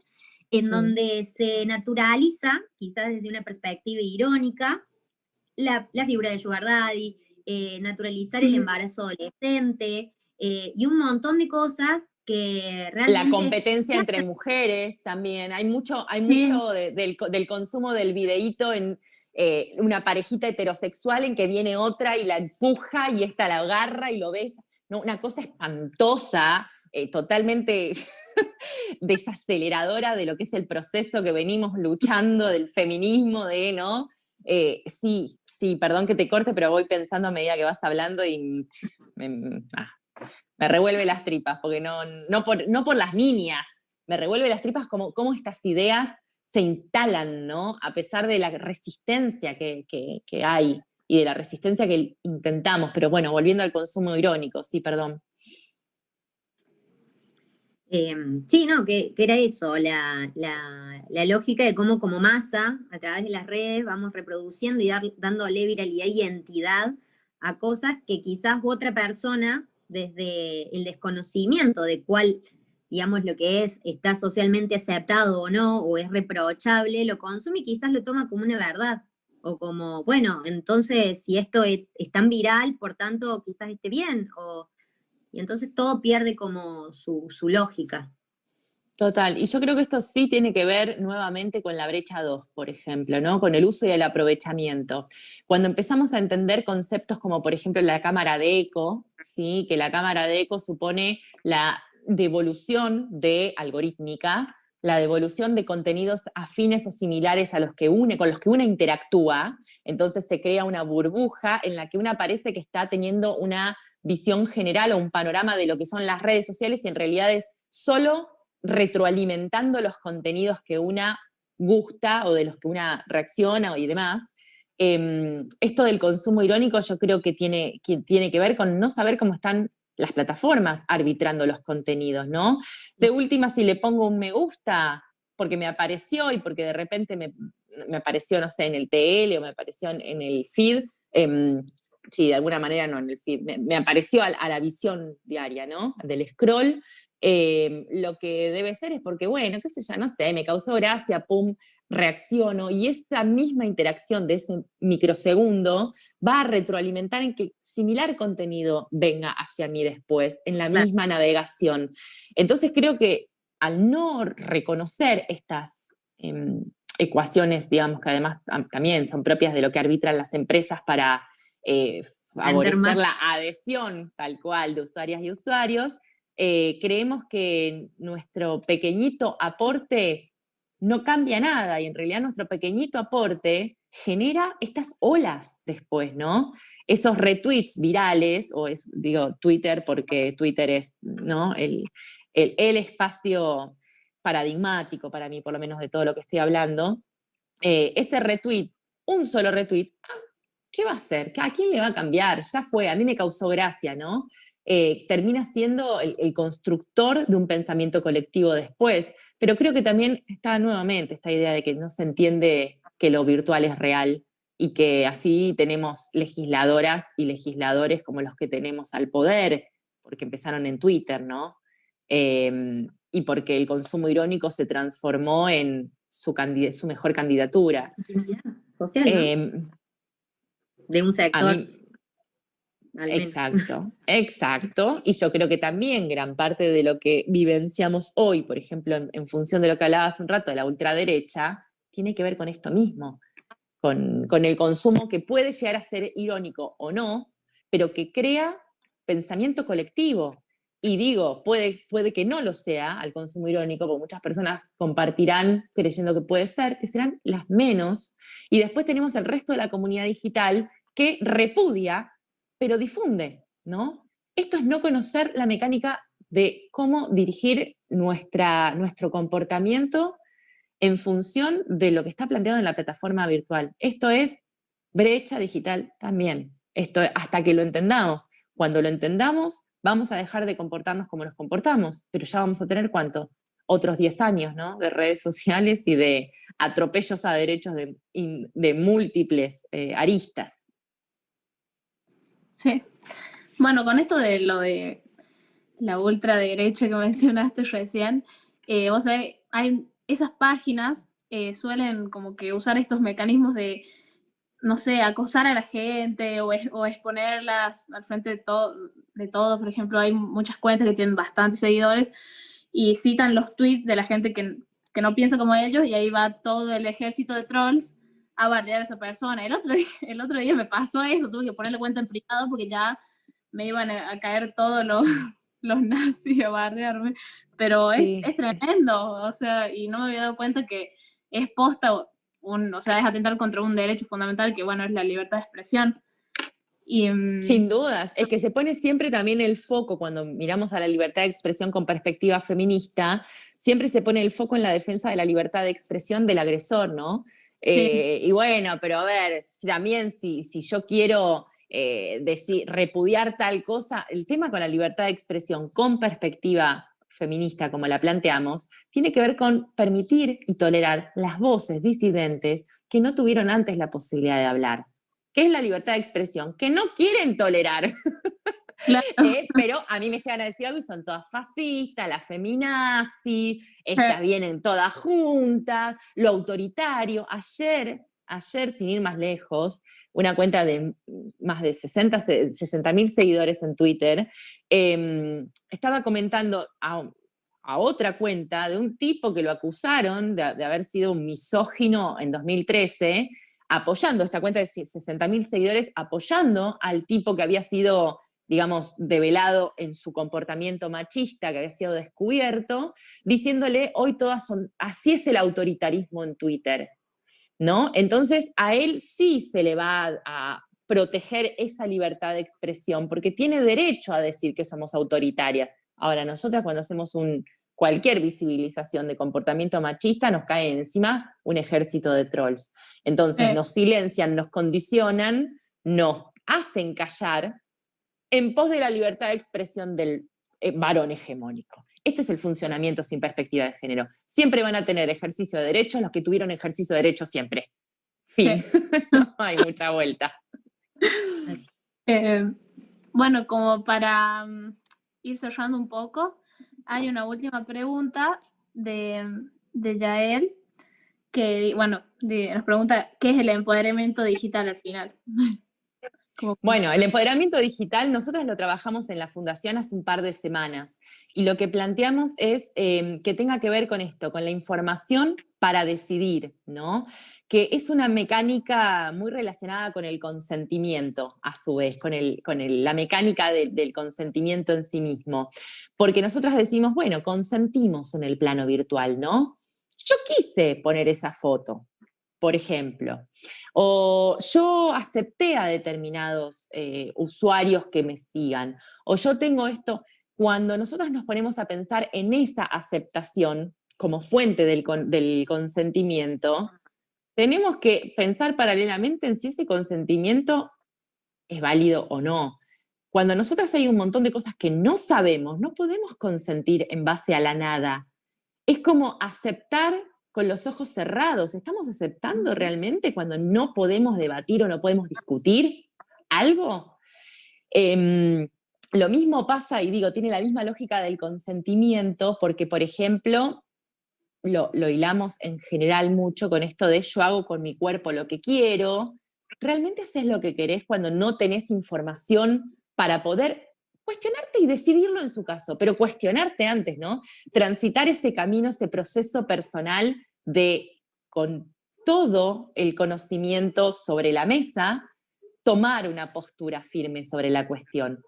[SPEAKER 1] en donde se naturaliza, quizás desde una perspectiva irónica, la figura de Sugar Daddy, naturalizar el embarazo adolescente, y un montón de cosas que realmente...
[SPEAKER 3] La competencia entre mujeres también. Hay mucho del consumo del videíto en una parejita heterosexual en que viene otra y la empuja y esta la agarra y lo ves. ¿No? Una cosa espantosa, totalmente desaceleradora de lo que es el proceso que venimos luchando del feminismo, ¿no? Sí, perdón que te corte, pero voy pensando a medida que vas hablando y me revuelve las tripas, porque no por las niñas, me revuelve las tripas cómo estas ideas se instalan, ¿no? A pesar de la resistencia que hay y de la resistencia que intentamos, pero bueno, volviendo al consumo irónico, sí, perdón.
[SPEAKER 1] Sí, no, que era eso, la lógica de cómo como masa, a través de las redes, vamos reproduciendo y dándole viralidad y identidad a cosas que quizás otra persona, desde el desconocimiento de cuál, digamos, lo que está socialmente aceptado o no, o es reprochable, lo consume y quizás lo toma como una verdad. O como, bueno, entonces, si esto es tan viral, por tanto, quizás esté bien, y entonces todo pierde como su lógica.
[SPEAKER 3] Total, y yo creo que esto sí tiene que ver nuevamente con la brecha 2, por ejemplo, ¿no? Con el uso y el aprovechamiento. Cuando empezamos a entender conceptos como, por ejemplo, la cámara de eco, ¿sí? Que la cámara de eco supone la devolución de algorítmica, la devolución de contenidos afines o similares a los que con los que una interactúa, entonces se crea una burbuja en la que una parece que está teniendo una visión general o un panorama de lo que son las redes sociales y en realidad es solo retroalimentando los contenidos que una gusta o de los que una reacciona y demás. Esto del consumo irónico yo creo que tiene que ver con no saber cómo están las plataformas arbitrando los contenidos, ¿no? De última, si le pongo un me gusta porque me apareció y porque de repente me apareció, no sé, en el TL o me apareció en el feed, sí, de alguna manera no en el feed, me apareció a la visión diaria, ¿no? Del scroll. Lo que debe ser es porque, bueno, qué sé yo, no sé, me causó gracia, pum, reacciono, y esa misma interacción de ese microsegundo va a retroalimentar en que similar contenido venga hacia mí después, en la misma navegación. Entonces creo que al no reconocer estas ecuaciones, digamos, que además también son propias de lo que arbitran las empresas para favorecer la adhesión tal cual de usuarias y usuarios, creemos que nuestro pequeñito aporte no cambia nada y en realidad nuestro pequeñito aporte genera estas olas después, ¿no? Esos retweets virales, digo Twitter porque Twitter es, ¿no? el espacio paradigmático para mí, por lo menos de todo lo que estoy hablando. Ese retweet, un solo retweet, ¿qué va a hacer? ¿A quién le va a cambiar? Ya fue, a mí me causó gracia, ¿no? Termina siendo el constructor de un pensamiento colectivo después. Pero creo que también está nuevamente esta idea de que no se entiende que lo virtual es real y que así tenemos legisladoras y legisladores como los que tenemos al poder, porque empezaron en Twitter, ¿no? Y porque el consumo irónico se transformó en su mejor candidatura.
[SPEAKER 1] Social, ¿no? De un sector.
[SPEAKER 3] Exacto. Y yo creo que también gran parte de lo que vivenciamos hoy, por ejemplo, en función de lo que hablabas hace un rato de la ultraderecha, tiene que ver con esto mismo, con el consumo que puede llegar a ser irónico o no, pero que crea pensamiento colectivo. Y digo, puede que no lo sea al consumo irónico, porque muchas personas compartirán creyendo que puede ser, que serán las menos. Y después tenemos el resto de la comunidad digital que repudia, pero difunde, ¿no? Esto es no conocer la mecánica de cómo dirigir nuestro comportamiento en función de lo que está planteado en la plataforma virtual. Esto es brecha digital también. Esto hasta que lo entendamos. Cuando lo entendamos, vamos a dejar de comportarnos como nos comportamos, pero ya vamos a tener ¿cuánto? otros 10 años, ¿no? De redes sociales y de atropellos a derechos de múltiples aristas.
[SPEAKER 2] Sí. Bueno, con esto de lo de la ultraderecha que mencionaste recién, vos sabés, hay esas páginas suelen como que usar estos mecanismos de, no sé, acosar a la gente o exponerlas al frente de todos. Por ejemplo, hay muchas cuentas que tienen bastantes seguidores y citan los tweets de la gente que no piensa como ellos, y ahí va todo el ejército de trolls a bardear a esa persona. El otro día me pasó eso, tuve que ponerle cuenta en privado porque ya me iban a caer todos los nazis a bardearme, pero
[SPEAKER 3] Sí,
[SPEAKER 2] es tremendo, o sea, y no me había dado cuenta que es posta, o sea, es atentar contra un derecho fundamental que, bueno, es la libertad de expresión. Y,
[SPEAKER 3] sin dudas, es que se pone siempre también el foco cuando miramos a la libertad de expresión con perspectiva feminista, siempre se pone el foco en la defensa de la libertad de expresión del agresor, ¿no?
[SPEAKER 2] sí,
[SPEAKER 3] Y bueno, pero a ver, también si yo quiero repudiar tal cosa, el tema con la libertad de expresión con perspectiva feminista, como la planteamos, tiene que ver con permitir y tolerar las voces disidentes que no tuvieron antes la posibilidad de hablar. ¿Qué es la libertad de expresión? Que no quieren tolerar.
[SPEAKER 2] claro.
[SPEAKER 3] Pero a mí me llegan a decir algo y son todas fascistas, la feminazi, estas vienen todas juntas, lo autoritario. Ayer, sin ir más lejos, una cuenta de más de 60.000 seguidores en Twitter, estaba comentando a otra cuenta de un tipo que lo acusaron de haber sido un misógino en 2013, apoyando esta cuenta de 60.000 seguidores, apoyando al tipo que había sido, digamos, develado en su comportamiento machista, que había sido descubierto, diciéndole, hoy todas son, así es el autoritarismo en Twitter, ¿no? Entonces a él sí se le va a proteger esa libertad de expresión, porque tiene derecho a decir que somos autoritarias. Ahora, nosotras cuando hacemos cualquier visibilización de comportamiento machista, nos cae encima un ejército de trolls. Entonces nos silencian, nos condicionan, nos hacen callar en pos de la libertad de expresión del varón hegemónico. Este es el funcionamiento sin perspectiva de género. Siempre van a tener ejercicio de derechos los que tuvieron ejercicio de derechos siempre. Fin. No hay mucha vuelta.
[SPEAKER 2] Bueno, como para ir cerrando un poco, hay una última pregunta de Yael, que, bueno, nos pregunta, ¿qué es el empoderamiento digital al final?
[SPEAKER 3] Bueno, el empoderamiento digital, nosotros lo trabajamos en la Fundación hace un par de semanas y lo que planteamos es que tenga que ver con esto, con la información para decidir, ¿no? Que es una mecánica muy relacionada con el consentimiento, a su vez, con la mecánica del consentimiento en sí mismo. Porque nosotras decimos, bueno, consentimos en el plano virtual, ¿no? Yo quise poner esa foto, por ejemplo, o yo acepté a determinados usuarios que me sigan, o yo tengo esto. Cuando nosotros nos ponemos a pensar en esa aceptación como fuente del consentimiento, tenemos que pensar paralelamente en si ese consentimiento es válido o no. Cuando nosotras hay un montón de cosas que no sabemos, no podemos consentir en base a la nada. Es como aceptar con los ojos cerrados. ¿Estamos aceptando realmente cuando no podemos debatir o no podemos discutir algo? Lo mismo pasa, y digo, tiene la misma lógica del consentimiento, porque, por ejemplo, lo hilamos en general mucho con esto de yo hago con mi cuerpo lo que quiero. ¿Realmente haces lo que querés cuando no tenés información para poder cuestionarte y decidirlo en su caso? Pero cuestionarte antes, ¿no? Transitar ese camino, ese proceso personal de, con todo el conocimiento sobre la mesa, tomar una postura firme sobre la cuestión.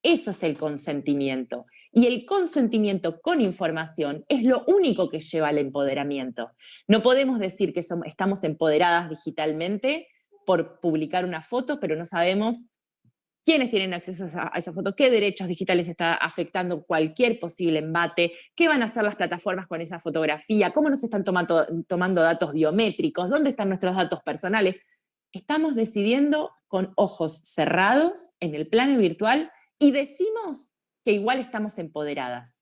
[SPEAKER 3] Eso es el consentimiento. Y el consentimiento con información es lo único que lleva al empoderamiento. No podemos decir que estamos empoderadas digitalmente por publicar una foto, pero no sabemos quiénes tienen acceso a esa foto, qué derechos digitales está afectando cualquier posible embate, qué van a hacer las plataformas con esa fotografía, cómo nos están tomando datos biométricos, dónde están nuestros datos personales. Estamos decidiendo con ojos cerrados en el plano virtual y decimos que igual estamos empoderadas.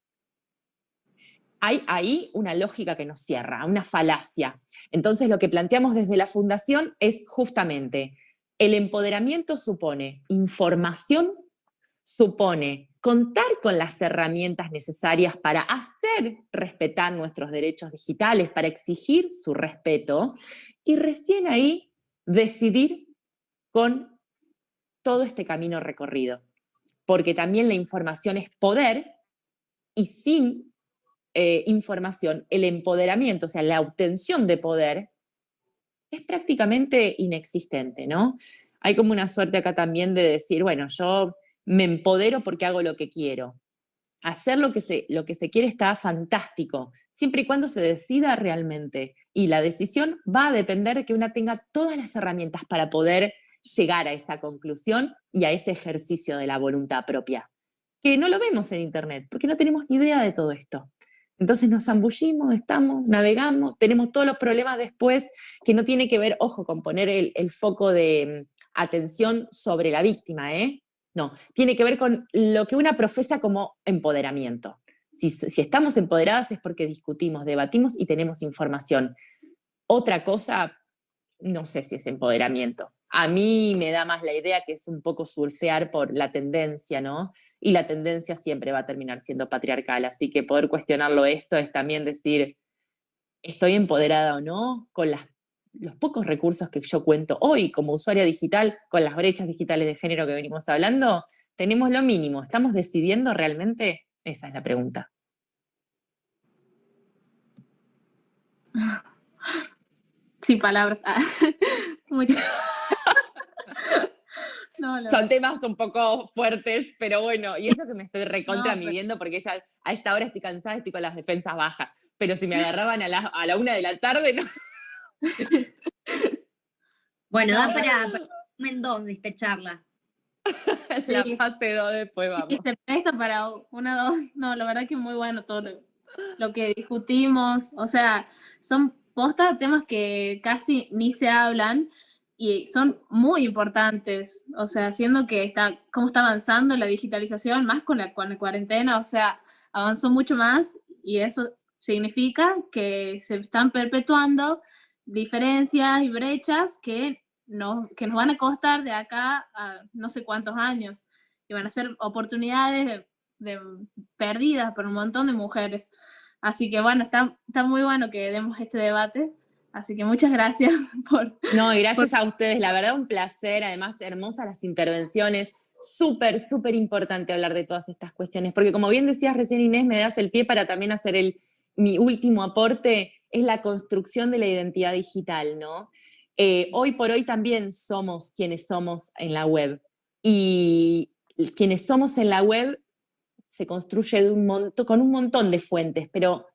[SPEAKER 3] hay ahí una lógica que nos cierra, una falacia. Entonces lo que planteamos desde la Fundación es justamente, el empoderamiento supone información, supone contar con las herramientas necesarias para hacer respetar nuestros derechos digitales, para exigir su respeto, y recién ahí decidir con todo este camino recorrido. Porque también la información es poder, y sin información, el empoderamiento, o sea, la obtención de poder, es prácticamente inexistente, ¿no? Hay como una suerte acá también de decir, bueno, yo me empodero porque hago lo que quiero. Hacer lo que se quiere está fantástico, siempre y cuando se decida realmente. Y la decisión va a depender de que una tenga todas las herramientas para poder llegar a esa conclusión y a ese ejercicio de la voluntad propia, que no lo vemos en Internet, porque no tenemos ni idea de todo esto. Entonces nos zambullimos, estamos, navegamos, tenemos todos los problemas después, que no tiene que ver, ojo, con poner el foco de atención sobre la víctima, ¿eh? No, tiene que ver con lo que una profesa como empoderamiento. Si estamos empoderadas es porque discutimos, debatimos y tenemos información. Otra cosa, no sé si es empoderamiento. A mí me da más la idea que es un poco surfear por la tendencia, ¿no? Y la tendencia siempre va a terminar siendo patriarcal, así que poder cuestionarlo esto es también decir, ¿estoy empoderada o no con los pocos recursos que yo cuento hoy como usuaria digital, con las brechas digitales de género que venimos hablando? ¿Tenemos lo mínimo? ¿Estamos decidiendo realmente? Esa es la pregunta.
[SPEAKER 2] Sin palabras. Muchas. No,
[SPEAKER 3] Son temas un poco fuertes, pero bueno, y eso que me estoy recontra
[SPEAKER 2] no,
[SPEAKER 3] midiendo porque ya a esta hora estoy cansada, estoy con las defensas bajas, pero si me agarraban a la 1 de la tarde, no.
[SPEAKER 1] Bueno,
[SPEAKER 2] no,
[SPEAKER 1] da para volumen 2 de esta charla.
[SPEAKER 3] La
[SPEAKER 2] sí,
[SPEAKER 3] fase 2 después
[SPEAKER 2] y
[SPEAKER 3] vamos.
[SPEAKER 2] se presta para una, dos. No, la verdad que muy bueno todo lo que discutimos. O sea, son postas temas que casi ni se hablan y son muy importantes. O sea, siendo que cómo está avanzando la digitalización, más con la cuarentena, o sea, avanzó mucho más y eso significa que se están perpetuando diferencias y brechas que nos van a costar de acá a no sé cuántos años y van a ser oportunidades perdidas por un montón de mujeres. Así que bueno, está muy bueno que demos este debate. Así que muchas gracias
[SPEAKER 3] No, y
[SPEAKER 2] por
[SPEAKER 3] gracias a ustedes, la verdad un placer, además hermosas las intervenciones, súper, súper importante hablar de todas estas cuestiones, porque como bien decías recién Inés, me das el pie para también hacer mi último aporte, es la construcción de la identidad digital, ¿no? Hoy por hoy también somos quienes somos en la web, y quienes somos en la web se construye con un montón de fuentes, pero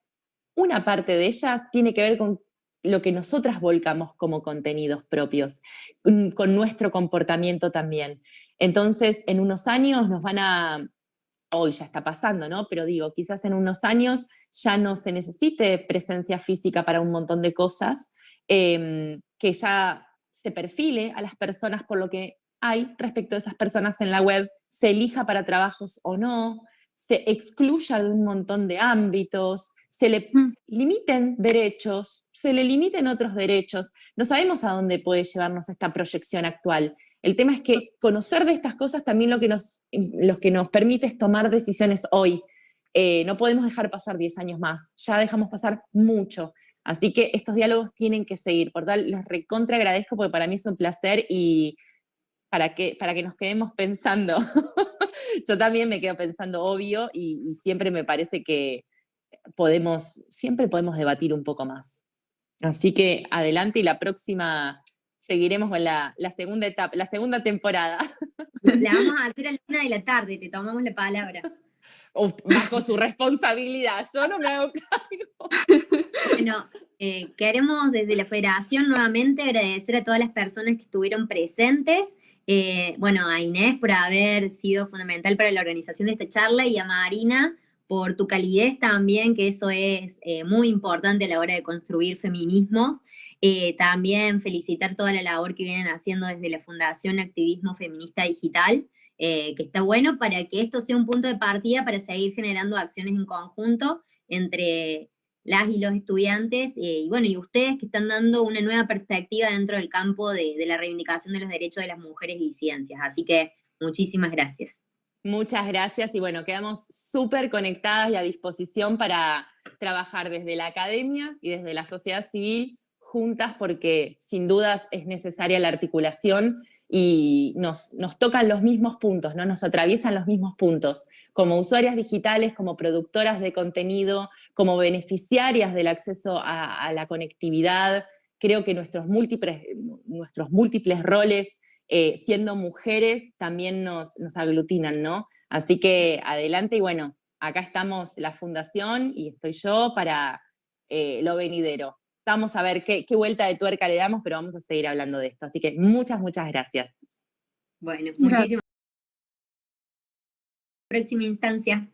[SPEAKER 3] una parte de ellas tiene que ver con lo que nosotras volcamos como contenidos propios, con nuestro comportamiento también. Entonces, en unos años hoy ya está pasando, ¿no? Pero digo, quizás en unos años ya no se necesite presencia física para un montón de cosas, que ya se perfile a las personas por lo que hay respecto a esas personas en la web, se elija para trabajos o no, se excluya de un montón de ámbitos, se le limiten derechos, se le limiten otros derechos. No sabemos a dónde puede llevarnos esta proyección actual. El tema es que conocer de estas cosas también lo que nos permite es tomar decisiones hoy. No podemos dejar pasar 10 años más, ya dejamos pasar mucho. Así que estos diálogos tienen que seguir. Por tal, les recontra agradezco porque para mí es un placer y para que nos quedemos pensando. Yo también me quedo pensando, obvio, y siempre me parece que siempre podemos debatir un poco más. Así que adelante y la próxima seguiremos con la segunda etapa, la segunda temporada.
[SPEAKER 1] La vamos a hacer a la 1 de la tarde, te tomamos la palabra.
[SPEAKER 3] Bajo su responsabilidad, yo no me hago cargo.
[SPEAKER 1] Bueno, queremos desde la Federación nuevamente agradecer a todas las personas que estuvieron presentes. Bueno, a Inés por haber sido fundamental para la organización de esta charla y a Marina por tu calidez también, que eso es muy importante a la hora de construir feminismos. También felicitar toda la labor que vienen haciendo desde la Fundación Activismo Feminista Digital, que está bueno para que esto sea un punto de partida para seguir generando acciones en conjunto entre las y los estudiantes, y bueno, y ustedes que están dando una nueva perspectiva dentro del campo de la reivindicación de los derechos de las mujeres y ciencias. Así que muchísimas gracias.
[SPEAKER 3] Muchas gracias y bueno, quedamos súper conectadas y a disposición para trabajar desde la academia y desde la sociedad civil juntas, porque sin dudas es necesaria la articulación y nos tocan los mismos puntos, ¿no? Nos atraviesan los mismos puntos, como usuarias digitales, como productoras de contenido, como beneficiarias del acceso a la conectividad. Creo que nuestros múltiples roles, siendo mujeres, también nos aglutinan, ¿no? Así que adelante, y bueno, acá estamos la Fundación y estoy yo para lo venidero. Vamos a ver qué vuelta de tuerca le damos, pero vamos a seguir hablando de esto. Así que muchas gracias.
[SPEAKER 1] Bueno, muchísimas gracias. Próxima instancia.